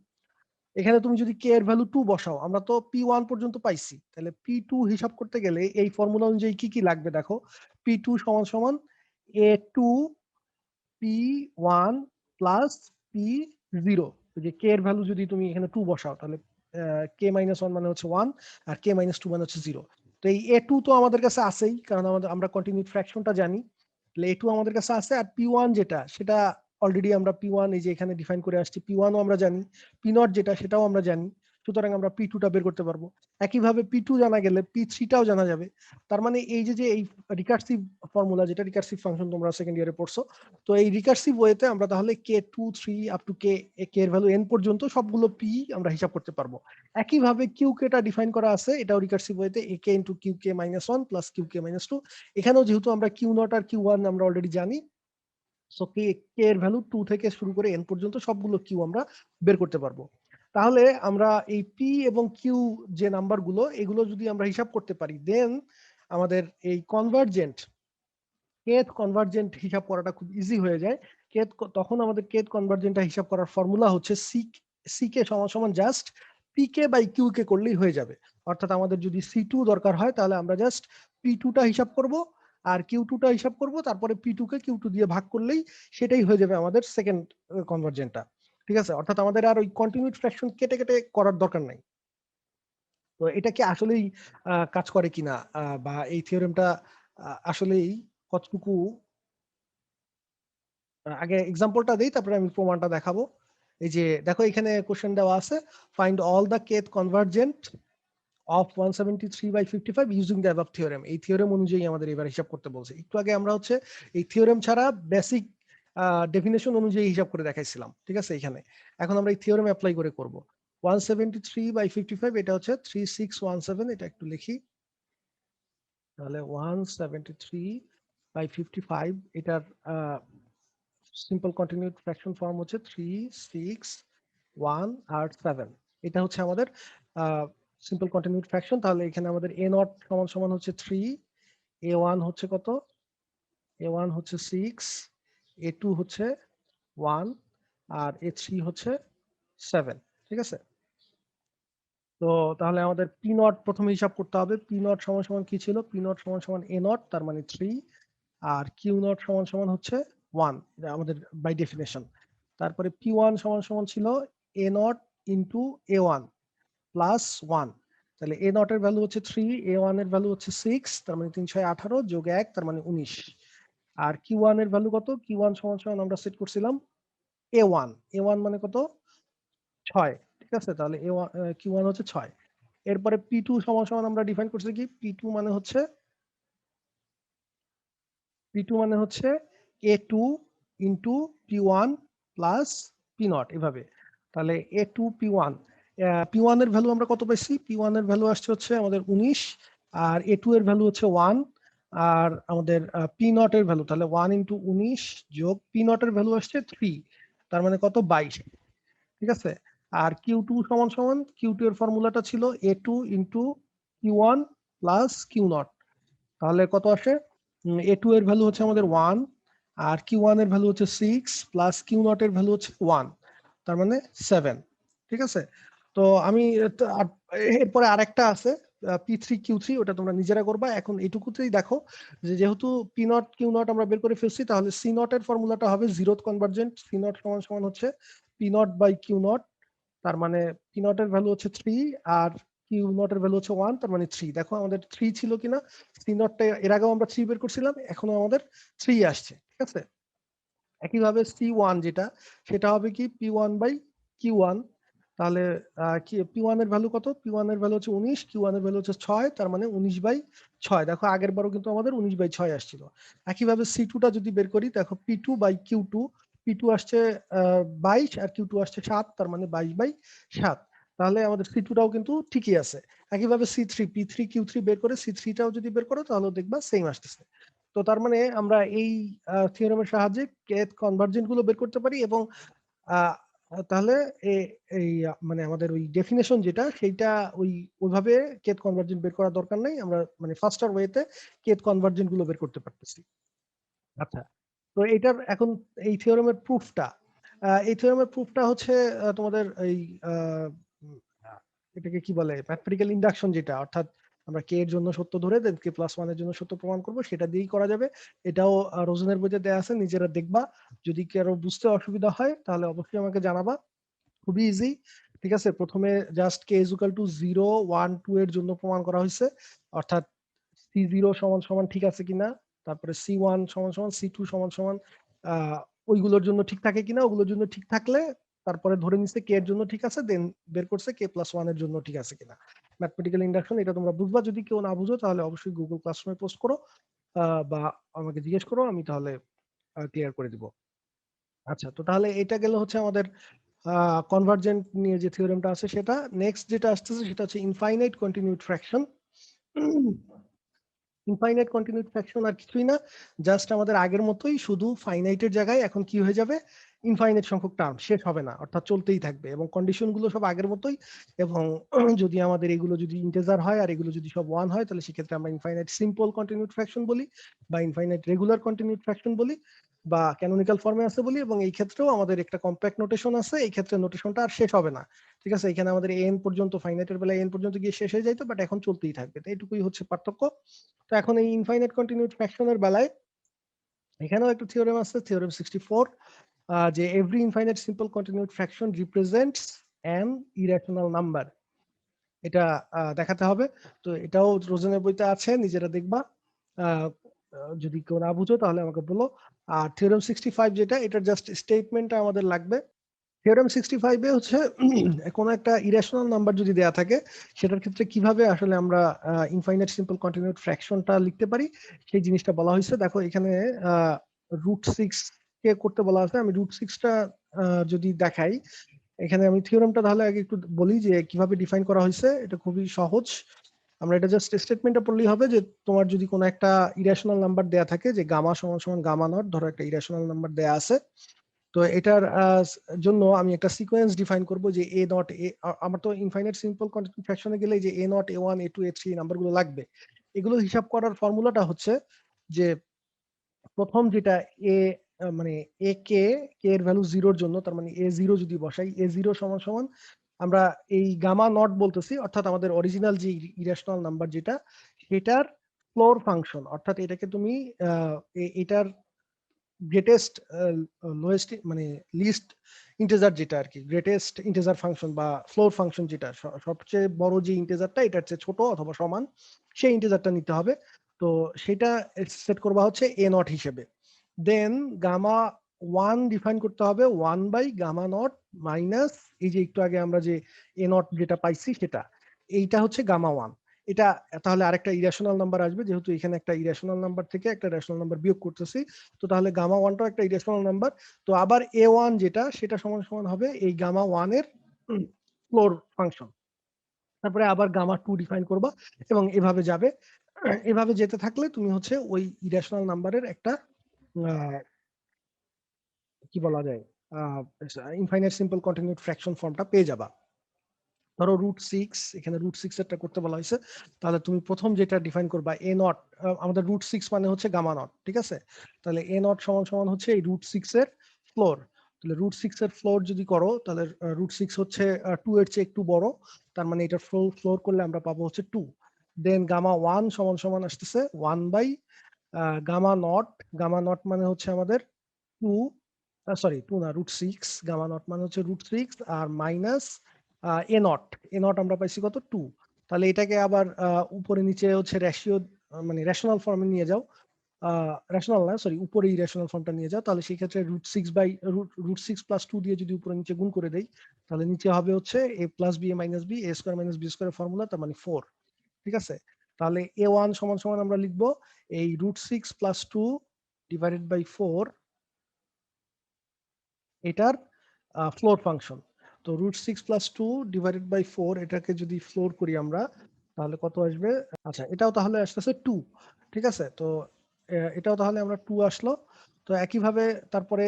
এখানে তুমি যদি কে এর ভ্যালু 2 বসাও, আমরা তো p1 পর্যন্ত পাইছি, তাহলে p2 হিসাব করতে গেলে এই ফর্মুলা অনুযায়ী কি কি লাগবে দেখো, p2 সমান সমান a2 p1 প্লাস p0। যে কে এর ভ্যালু যদি তুমি এখানে 2 বসাও তাহলে কে মাইনাস 1 মানে হচ্ছে 1 আর কে মাইনাস 2 মানে হচ্ছে 0। তো এই a2 তো আমাদের কাছে আছেই, কারণ আমরা কন্টিনিউড ফ্র্যাকশনটা জানি, তাহলে a2 আমাদের কাছে আছে। আর p1 যেটা সেটা অলরেডি আমরা p1 এই যে এখানে ডিফাইন করে আসছি, p1 ও আমরা জানি, p0 যেটা সেটাও আমরা জানি, সুতরাং আমরা p2 টা বের করতে পারবো। একইভাবে p2 জানা গেলে p3 টাও জানা যাবে। তার মানে এই যে এই রিকার্সিভ ফর্মুলা, যেটা রিকার্সিভ ফাংশন তোমরা সেকেন্ড ইয়ারে পড়ছো, তো এই রিকার্সিভ ওয়েতে আমরা তাহলে k2 3 আপ টু কে এর ভ্যালু n পর্যন্ত সবগুলো p আমরা হিসাব করতে পারবো। একইভাবে qk টা ডিফাইন করা আছে, এটাও রিকার্সিভ ওয়েতে ak into qk minus 1 plus qk minus 2। এখানেও যেহেতু আমরা q0 আর q1 আমরা অলরেডি জানি, সো কে এর ভ্যালু 2 থেকে শুরু করে n পর্যন্ত সবগুলো q আমরা বের করতে পারবো। তাহলে আমরা এই p এবং q যে নাম্বারগুলো এগুলো যদি আমরা হিসাব করতে পারি, দেন আমাদের এই কনভার্জেন্ট কেথ কনভার্জেন্ট হিসাব করাটা খুব ইজি হয়ে যায়। তখন আমাদের কেথ কনভার্জেন্টটা হিসাব করার ফর্মুলা হচ্ছে সিকে সমান সমান জাস্ট পিকে বাই কিউ কে করলেই হয়ে যাবে। অর্থাৎ আমাদের যদি C2 দরকার হয় তাহলে আমরা জাস্ট p2 টা হিসাব করব আর q2 টা হিসাব করব, তারপরে p2 কে q2 দিয়ে ভাগ করলেই সেটাই হয়ে যাবে আমাদের সেকেন্ড কনভার্জেন্টটা। ঠিক আছে, অর্থাৎ আমাদের আর ওই কন্টিনিউড ফ্র্যাকশন কেটে কেটে করার দরকার নাই। তো এটা কি আসলেই কাজ করে কিনা, বা এই থিওরেমটা আসলেই কতটুকু, আগে এক্সাম্পলটা দেই তারপরে আমি প্রমাণটা দেখাবো। এই যে দেখো এখানে কোশ্চেন দেওয়া আছে, find all the kth convergent of 173/55 using the above theorem. এই থিওরেম অনুযায়ী আমাদের এবার হিসাব করতে বলছে। একটু আগে আমরা হচ্ছে এই থিওরেম ছাড়া বেসিক ডেফিনেশন অনুযায়ী হিসাব করে দেখাইছিলাম, ঠিক আছে? এখানে এখন আমরা এই থিওরেম অ্যাপ্লাই করে করব। 173/55 এটা হচ্ছে 3617, এটা একটু লিখি, তাহলে 173/55 এটার সিম্পল কন্টিনিউড ফ্র্যাকশন ফর্ম হচ্ছে 3 6 1 আর 7। এটা হচ্ছে আমাদের সিম্পল কন্টিনিউড ফ্র্যাকশন। তাহলে এখানে আমাদের a নট সমান সমান হচ্ছে 3, a1 হচ্ছে কত, a1 হচ্ছে 6, a2 হচ্ছে 1 আর a3 হচ্ছে 7, ঠিক আছে? তো তাহলে আমাদের পি নট প্রথমে হিসাব করতে হবে। পি নট সমান সমান কি ছিল, পি নট সমান সমান a নট তার মানে 3, আর কিউ নট সমান সমান হচ্ছে 1, এটা আমাদের বাই ডেফিনেশন। তারপরে p1 সমান সমান ছিল a not into a1 plus 1, তাহলে a নট এর ভ্যালু হচ্ছে 3, a1 এর ভ্যালু হচ্ছে 6, তার মানে 3 6 18 যোগ 1 তার মানে 19। আর q1 এর ভ্যালু কত, q1 সমান সমান আমরা সেট করছিলাম a1 মানে কত 6, ঠিক আছে? তাহলে a1 q1 হচ্ছে 6। এরপরে p2 সমান সমান আমরা ডিফাইন করছি কি, p2 মানে হচ্ছে a2 into p1 plus p0 এভাবে। তাহলে a2 p1, p1 এর ভ্যালু আমরা কত পাইছি? p1 এর ভ্যালু আসছে হচ্ছে আমাদের 19, আর a2 এর ভ্যালু হচ্ছে 1, আর আমাদের p0 এর ভ্যালু, তাহলে 1 ইন্টু 19 যোগ p0 এর ভ্যালু আসছে 3, তার মানে কত? 22। ঠিক আছে। আর Q2 সমান সমান, Q2 এর ফর্মুলাটা ছিল A2 into Q1 plus Q0, তাহলে কত আসে? A2 এর ভ্যালু হচ্ছে আমাদের 1, আর Q1 এর ভ্যালু হচ্ছে 6 প্লাস Q0 এর ভ্যালু হচ্ছে 1, তার মানে 7। ঠিক আছে। তো আমি এরপরে আরেকটা আছে P3 Q3, ওটা তোমরা নিজেরা করবা। এখন এইটুকুতেই দেখো যে যেহেতু P0 Q0 আমরা বের করে ফেলছি, তাহলে C0 এর ফর্মুলাটা হবে জিরোথ কনভার্জেন্ট। C0 সমান সমান হচ্ছে P0 বাই Q0, তার মানে P0 এর ভ্যালু হচ্ছে 3 আর Q0 এর ভ্যালু হচ্ছে 1, তার মানে 3। দেখো আমাদের 3 ছিল কিনা, C0 টা এর আগেও আমরা 3 বের করছিলাম, এখনো আমাদের 3 আসছে। ঠিক আছে। একইভাবে C1 যেটা, সেটা হবে কি P1 বাই Q1, তাহলে P1 এর ভ্যালু কত? P1 এর ভ্যালু হচ্ছে 19, Q1 এর ভ্যালু হচ্ছে 6, তার মানে 19 বাই 6। দেখো আগের বারও কিন্তু আমাদের 19 বাই 6 আসছিল। একইভাবে C2 টা যদি বের করি, দেখো P2 বাই Q2, P2 আসছে 22 আর Q2 আসছে 7, তার মানে 22 বাই 7। তাহলে আমাদের C2 টাও কিন্তু ঠিকই আছে। একইভাবে C3, P3 Q3 বের করে C3 টাও যদি বের করো, তাহলে দেখবা সেম আসতেছে। তো তার মানে আমরা এই থিওরেমের সাহায্যে কেথ কনভার্জেন্ট গুলো বের করতে পারি, এবং তাহলে এই মানে আমাদের ওই ডেফিনেশন যেটা, সেইটা ওইভাবে কেথ কনভার্জেন্ট বের করার দরকার নাই, আমরা মানে ফাস্টার ওয়েতে কেথ কনভার্জেন্ট গুলো বের করতে পারতেছি। আচ্ছা, তো এইটার এখন এই থিওরেমের প্রুফটা, হচ্ছে তোমাদের এই এটাকে কি বলে, ম্যাথমেটিক্যাল ইন্ডাকশন যেটা, অর্থাৎ আমরা কে এর জন্য সত্য ধরে দেন কে প্লাস ওয়ান এর জন্য সত্য প্রমাণ করব, সেটা দিয়েই করা যাবে। এটাও রোজনের বইতে দেয়া আছে, নিজেরা দেখবা। যদি কারো বুঝতে অসুবিধা হয় তাহলে অবশ্যই আমাকে জানাবা। খুবই ইজি। ঠিক আছে, প্রথমে just K is equal to 0 1 2 এর জন্য প্রমাণ করা হয়েছে, অর্থাৎ C0 সমান সমান ঠিক আছে কিনা, তারপরে C1 সমান সমান, C2 সমান সমান ওইগুলোর জন্য ঠিক থাকে কিনা, ওগুলোর জন্য ঠিক থাকলে তারপরে ধরে নিচ্ছে কে এর জন্য ঠিক আছে, দেন বের করছে কে প্লাস ওয়ান এর জন্য ঠিক আছে কিনা। ম্যাথমেটিক্যাল ইন্ডাকশন, এটা তোমরা বুঝবা। যদি কেউ না বুঝো তাহলে অবশ্যই গুগল ক্লাসরুমে পোস্ট করো, বা আমাকে জিজ্ঞেস করো, আমি তাহলে ক্লিয়ার করে দিব। আচ্ছা, তো তাহলে এটা গেল হচ্ছে আমাদের কনভার্জেন্ট নিয়ে যে থিওরেমটা আছে সেটা। নেক্সট যেটা আসতেছে সেটা হচ্ছে infinite continued fraction. Infinite continued fraction আর কিছুই না, জাস্ট আমাদের আগের মতোই, শুধু ফাইনাইটের জায়গায় এখন কি হয়ে যাবে, ইনফাইনাইট সংখ্যক টার্ম, শেষ হবে না, অর্থাৎ চলতেই থাকবে, এবং কন্ডিশন গুলো সব আগের মতোই। এবং যদি আমাদের এগুলো যদি ইন্টিজার হয় আর এগুলো যদি সব ওয়ান হয়, তাহলে সেক্ষেত্রে আমরা ইনফাইনাইট সিম্পল কন্টিনিউড ফ্র্যাকশন বলি, বা ইনফাইনাইট রেগুলার কন্টিনিউড ফ্র্যাকশন বলি, বা ক্যানোনিক্যাল ফর্মে আছে বলি। এবং এই ক্ষেত্রেও আমাদের একটা কম্প্যাক্ট নোটেশন আছে, এই ক্ষেত্রে নোটেশনটা আর শেষ হবে না। ঠিক আছে, এখানে আমাদের এন পর্যন্ত, ফাইনাইটের বেলায় এন পর্যন্ত গিয়ে শেষ হয়ে যাইতো, বাট এখন চলতেই থাকবে। তো এইটুকুই হচ্ছে পার্থক্য। তো এখন এই ইনফাইনাইট কন্টিনিউড ফ্র্যাকশনের বেলায় এখানেও একটা থিওরেম আছে, থিওরেম 64, যে every infinite simple continued fraction represents an irrational number. এটা দেখাতে হবে। তো এটাও রোজনের বইতে আছে, নিজেরা দেখবা। যদি কেউ না বুঝো তাহলে আমাকে বলো। আর থিওরেম 65 যেটা, এটার জাস্ট স্টেটমেন্টটা আমাদের লাগবে। থিওরেম 65 এ হচ্ছে কোনো একটা ইরেশনাল নাম্বার যদি দেয়া থাকে, সেটার ক্ষেত্রে কিভাবে আসলে আমরা ইনফাইনাইট সিম্পল কন্টিনিউড ফ্র্যাকশনটা লিখতে পারি, সেই জিনিসটা বলা হয়েছে। দেখো এখানে √6 কে করতে বলা আছে। আমি √6টা যদি দেখাই, এখানে আমি থিওরেমটা তাহলে আগে একটু বলি যে কিভাবে ডিফাইন করা হয়েছে। এটা খুবই সহজ, আমরা এটা জাস্ট স্টেটমেন্টটা পড়লেই হবে। যে তোমার যদি কোনো একটা ইরেশনাল নাম্বার দেয়া থাকে, যে গামা সমান সমান গামা নট, ধরো একটা ইরেশনাল নাম্বার দেয়া আছে, তো এটার জন্য আমি একটা সিকোয়েন্স ডিফাইন করব, যে এ নট এ, আমার তো ইনফাইনাইট সিম্পল কন্টিনিউড ফ্র্যাকশনে গেলে যে A0 A1 A2 A3 নাম্বারগুলো লাগবে। এগুলো হিসাব করার ফর্মুলাটা হচ্ছে যে প্রথম যেটা এ, মানে এ কে, কে এর ভ্যালু 0 এর জন্য, তার মানে A0 যদি বসাই, A0 সমান সমান আমরা এই গামা নট বলতেছি, অর্থাৎ আমাদের অরিজিনাল যে ইরেশনাল নাম্বার যেটা, সেটার ফ্লোর ফাংশন, অর্থাৎ এটাকে তুমি এটার গ্রেটেস্ট লোয়েস্ট মানে লিস্ট ইন্টিজার যেটা আর কি, গ্রেটেস্ট ইন্টিজার ফাংশন বা ফ্লোর ফাংশন যেটা, সবচেয়ে বড় যে ইন্টিজারটা এটার চেয়ে ছোট অথবা সমান, সেই ইন্টিজারটা নিতে হবে। তো সেটা সেট করবা হচ্ছে A0 হিসেবে। দেন গামা 1 ডিফাইন করতে হবে 1 বাই গামা নট মাইনাস এই যে একটু আগে আমরা যে A0 যেটা পাইছি সেটা, এইটা হচ্ছে গামা 1। এটা তাহলে আরেকটা ইরেশনাল নাম্বার আসবে, যেহেতু এখানে একটা ইরেশনাল নাম্বার থেকে একটা রেশনাল নাম্বার বিয়োগ করতেছি, তো তাহলে গামা ওয়ানটাও একটা ইরেশনাল নাম্বার। তো আবার এ ওয়ান যেটা, সেটা সমান সমান হবে এই গামা ওয়ানের ফ্লোর ফাংশন। তারপরে আবার গামা টু ডিফাইন করবা এবং এভাবে যাবে। এভাবে যেতে থাকলে তুমি হচ্ছে ওই ইরেশনাল নাম্বারের একটা কি বলা যায় ইনফাইনাইট সিম্পল কন্টিনিউড ফ্র্যাকশন ফর্মটা পেয়ে যাবা। ধরো √6, এখানে √6 এরটা করতে বলা হয়েছে, তাহলে তুমি প্রথম যেটা ডিফাইন করবা এ নট, আমাদের √6 মানে হচ্ছে গামা নট, ঠিক আছে? তাহলে এ নট সমান সমান হচ্ছে এই √6 এর ফ্লোর। তাহলে √6 এর ফ্লোর যদি করো, তাহলে √6 হচ্ছে 2 এর চেয়ে একটু বড়, তার মানে এটা ফ্লোর করলে আমরা পাবো হচ্ছে 2। দেন গামা 1 সমান সমান আসতেছে 1 by gamma not. Gamma not মানে হচ্ছে আমাদের 2, সরি 2 না, √6, গামা নট মানে হচ্ছে √6 আর মাইনাস এ নট আমরা পাইছি কত 2। তাহলে এটাকে আবার উপরে নিচে হচ্ছে রেশিও, মানে রেশনাল ফর্মে নিয়ে যাও, রেশনাল না সরি উপরে রেশনাল ফর্মটা নিয়ে যাও, তাহলে সেই ক্ষেত্রে √6 প্লাস 2 দিয়ে যদি উপরে নিচে গুণ করে দেই, তাহলে নিচে হবে হচ্ছে a plus B A minus B, A square minus B square formula, তার মানে 4, ঠিক আছে? তাহলে এ ওয়ান সমান সমান আমরা লিখবো এই √6 প্লাস 2 ডিভাইডেড বাই 4, এটার ফ্লোর ফাংশন। তো √6 প্লাস 2 ডিভাইডেড বাই 4, এটাকে যদি ফ্লোর করি আমরা, তাহলে কত আসবে? আচ্ছা, এটাও তাহলে আসতেছে 2, ঠিক আছে? তো এটাও তাহলে আমরা 2 আসলো। তো একইভাবে তারপরে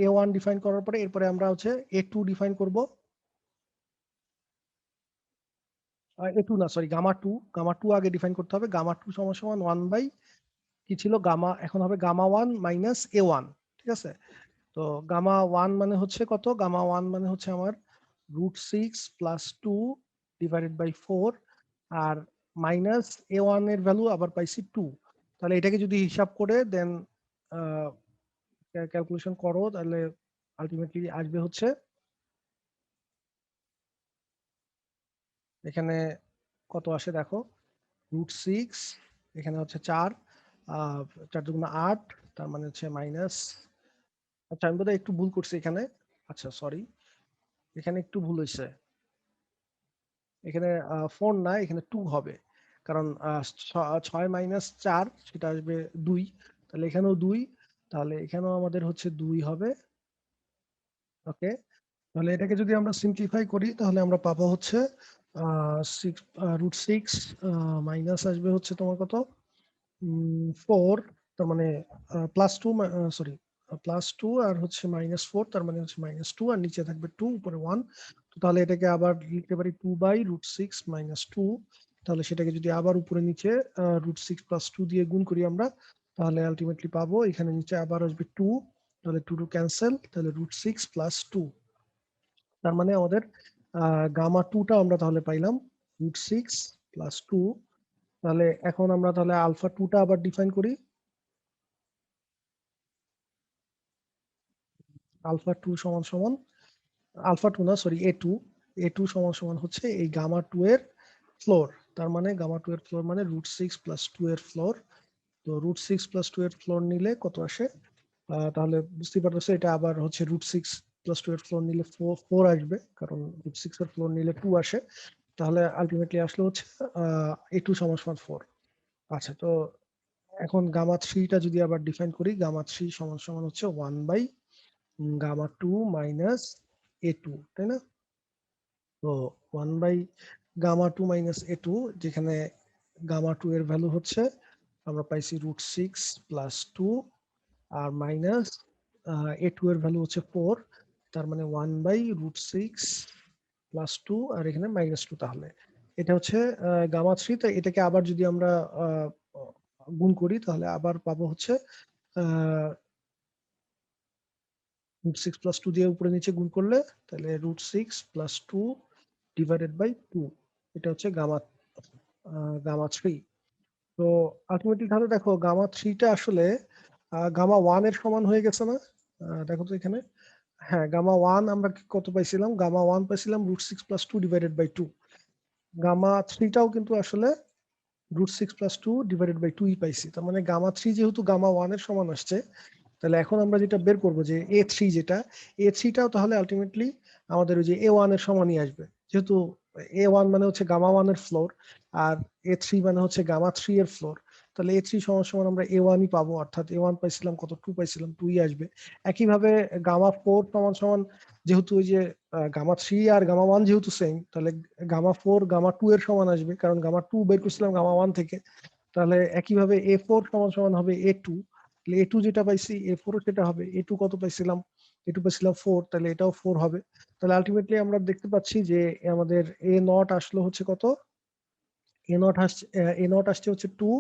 এ ওয়ান ডিফাইন করার পরে এরপরে আমরা হচ্ছে এ টু ডিফাইন করবো, এ টু না সরি গামা টু আগে ডিফাইন করতে হবে। গামা টু সমান সমান 1 বাই কি ছিল গামা, এখন হবে গামা 1 মাইনাস এ ওয়ান, ঠিক আছে? তো গামা 1 মানে হচ্ছে কত? গামা 1 মানে হচ্ছে আমার √6 প্লাস 2 ডিভাইডেড বাই 4, আর মাইনাস এ ওয়ান এর ভ্যালু আবার পাইছি 2। তাহলে এটাকে যদি হিসাব করে দেন ক্যালকুলেশন করো, তাহলে আলটিমেটলি আসবে হচ্ছে এখানে কত আসে দেখো, √6, এখানে হচ্ছে 4, 4 দুগুণ 8, তার মানে হচ্ছে মাইনাস, আচ্ছা আমি বোধহয় একটু ভুল করছি এখানে, আচ্ছা সরি, এখানে একটু ভুল হয়েছে, এখানে 4 না, এখানে 2 হবে, কারণ 6 মাইনাস 4 সেটা আসবে 2, তাহলে এখানেও 2, তাহলে এখানেও আমাদের হচ্ছে 2 হবে। ওকে, তাহলে এটাকে যদি আমরা সিম্পলিফাই করি, তাহলে আমরা পাবো হচ্ছে √6 মাইনাস আসবে হচ্ছে তোমার কত 4, তার মানে +2, সরি +2 আর হচ্ছে -4, তার মানে হচ্ছে -2 আর নিচে থাকবে 2, উপরে 1। তো তাহলে এটাকে আবার লিখতে পারি 2 বাই √6 -2, তাহলে সেটাকে যদি আবার উপরে নিচে √6 প্লাস 2 দিয়ে গুণ করি আমরা, তাহলে আলটিমেটলি পাবো এখানে নিচে আবার আসবে 2, তাহলে 2 ক্যান্সেল, তাহলে √6 প্লাস 2, তার মানে আমাদের গামা 2টা আমরা তাহলে পাইলাম √6 প্লাস 2। তাহলে এখন আমরা তাহলে আলফা 2টা আবার ডিফাইন করি। আলফা 2 সমান সমান, আলফা 2 না সরি এ টু সমান সমান হচ্ছে এই গামা 2 এর ফ্লোর। তার মানে গামা 2 এর ফ্লোর মানে √6 প্লাস 2 এর ফ্লোর। তো √6 প্লাস 2 এর ফ্লোর নিলে কত আসে? তাহলে বুঝতেই পারতেছো এটা আবার হচ্ছে √6 প্লাস 2 এর ফ্লোর নিলে 4 আসবে, কারণ √6 এর ফ্লোর নিলে 2 আসে। তাহলে আলটিমেটলি আসলে হচ্ছে এ টু সমান সমান 4। আচ্ছা, তো এখন গামা 3টা যদি আবার ডিফাইন করি, গামা 3 সমান সমান হচ্ছে 1 by gamma 2 minus A two, তাই না? তো 1 by gamma 2 minus A two, যেখানে গামা 2 এর ভ্যালু হচ্ছে আমরা পাইছি √6 প্লাস 2 আর মাইনাস এ টু এর ভ্যালু হচ্ছে 4, তার মানে 1 বাই √6 প্লাস 2 আর এখানে -2। তাহলে এটা হচ্ছে গামা 3। তো এটাকে আবার যদি আমরা গুণ করি, তাহলে আবার পাবো হচ্ছে √6 প্লাস 2 দিয়ে উপরে নিচে গুণ করলে, তাহলে √6 প্লাস 2 ডিভাইডেড বাই 2, এটা হচ্ছে গামা 3। তো আলটিমেটলি তাহলে দেখো গামা 3টা আসলে গামা 1 এর সমান হয়ে গেছে না? দেখো তো এখানে, হ্যাঁ গামা 1 আমরা কত পাইছিলাম? গামা 1 পাইছিলাম √6 প্লাস 2 ডিভাইডেড বাই 2। গামা 3টাও কিন্তু আসলে √6 প্লাস 2 ডিভাইডেড বাই 2ই পাইছি। তার মানে গামা 3 যেহেতু গামা 1 এর সমান আসছে, তাহলে এখন আমরা যেটা বের করবো যে এ3 যেটা, এ3টাও তাহলে আলটিমেটলি আমাদের ওই যে এ ওয়ান এর সমানই আসবে, যেহেতু A1 মানে হচ্ছে গামা 1 এর ফ্লোর, আর A3 মানে হচ্ছে গামা 3 এর ফ্লোর। তাহলে A3 সমান সমান আমরা A1 ই পাবো, অর্থাৎ A1 পাইছিলাম কত, 2 পাইছিলাম, 2 ই আসবে। একইভাবে গামা 4 সমান সমান, যেহেতু ওই যে গামা 3 আর গামা 1 যেহেতু সেম, তাহলে গামা 4 গামা 2 এর সমান আসবে, কারণ গামা 2 বের করছিলাম গামা 1 থেকে। তাহলে একইভাবে A4 সমান সমান হবে A2। তাহলে A2 যেটা পাইছি A4 ও সেটা হবে। A2 কত পাইছিলাম? A2 পাইছিলাম 4, তাহলে এটাও 4 হবে। তাহলে আলটিমেটলি আমরা দেখতে পাচ্ছি যে আমাদের A0 আসলো হচ্ছে কত, A0 আসছে হচ্ছে 2,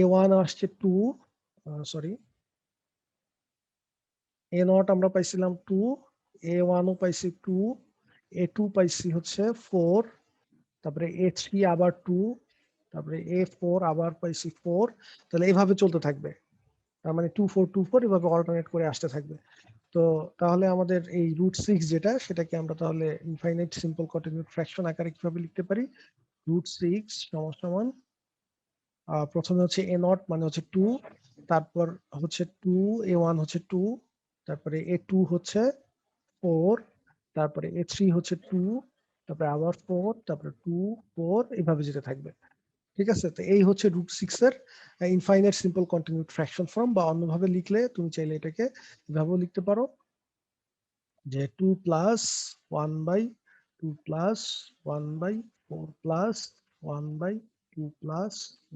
A1 আসছে 2, সরি, A0 আমরা পাইছিলাম 2, A1 ও পাইছি 2, A2 পাইছি হচ্ছে 4, তারপরে A3 আবার 2, তারপরে A4 আবার পাইছি 4। তাহলে এইভাবে চলতে থাকবে, তার মানে 2 4 2 4 এভাবে অল্টারনেট করে আসতে থাকবে। তো তাহলে আমাদের এই √6 যেটা, সেটাকে আমরা তাহলে ইনফাইনাইট সিম্পল কন্টিনিউড ফ্র্যাকশন আকারে কিভাবে লিখতে পারি? √6 সমান সমান, প্রথমে হচ্ছে A0 মানে হচ্ছে 2, তারপর হচ্ছে 2, A1 হচ্ছে 2, তারপরে A2 হচ্ছে 4, তারপরে A3 হচ্ছে 2, তারপরে আবার 4, তারপরে 2 4, এইভাবে যেতে থাকবে। ঠিক আছে, তো এই হচ্ছে √6 এর infinite simple continued fraction form. বা অন্যভাবে লিখলে তুমি চাইলে এটাকে এভাবেও লিখতে পারো যে 2 plus 1 by 2 plus 1 by 4 plus 1 by 2 plus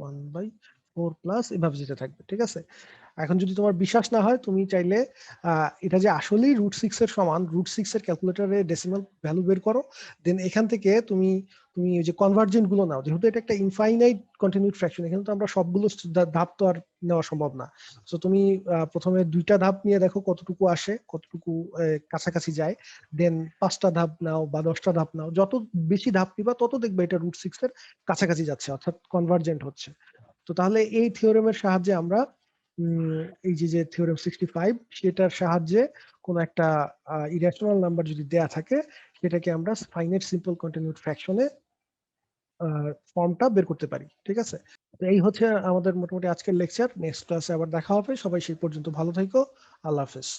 1 by 4 plus, এভাবে যেতে থাকবে। ঠিক আছে, এখন যদি তোমার বিশ্বাস না হয়, তুমি চাইলে এটা যে আসলেই √6 এর সমান, √6 এর ক্যালকুলেটরে ডেসিমাল ভ্যালু বের করো, দেন এখান থেকে তুমি তুমি ওই যে কনভার্জেন্ট গুলো নাও। যেহেতু এটা একটা ইনফাইনাইট কন্টিনিউড ফ্র্যাকশন, এখানে তো আমরা সবগুলো ধাপ তো আর নেওয়া সম্ভব না। তো তুমি প্রথমে 2টা ধাপ নিয়ে দেখো কতটুকু আসে, কতটুকু কাছাকাছি যায়, দেন 5টা ধাপ নাও বা 10টা ধাপ নাও। যত বেশি ধাপ নিবা তত দেখবে এটা √6 এর কাছাকাছি যাচ্ছে, অর্থাৎ কনভার্জেন্ট হচ্ছে। তো তাহলে এই থিওরেমের সাহায্যে আমরা এই যে থিওরেম 65, সেটার সাহায্যে কোন একটা ইরেশনাল নাম্বার যদি দেয়া থাকে, সেটাকে আমরা ফাইনাইট সিম্পল কন্টিনিউড ফ্র্যাকশনে ফর্মটা বের করতে পারি। ঠিক আছে, তো এই হচ্ছে আমাদের মোটামুটি আজকের লেকচার। নেক্সট ক্লাসে আবার দেখা হবে। সবাই সেই পর্যন্ত ভালো থেকো। আল্লাহ হাফেজ।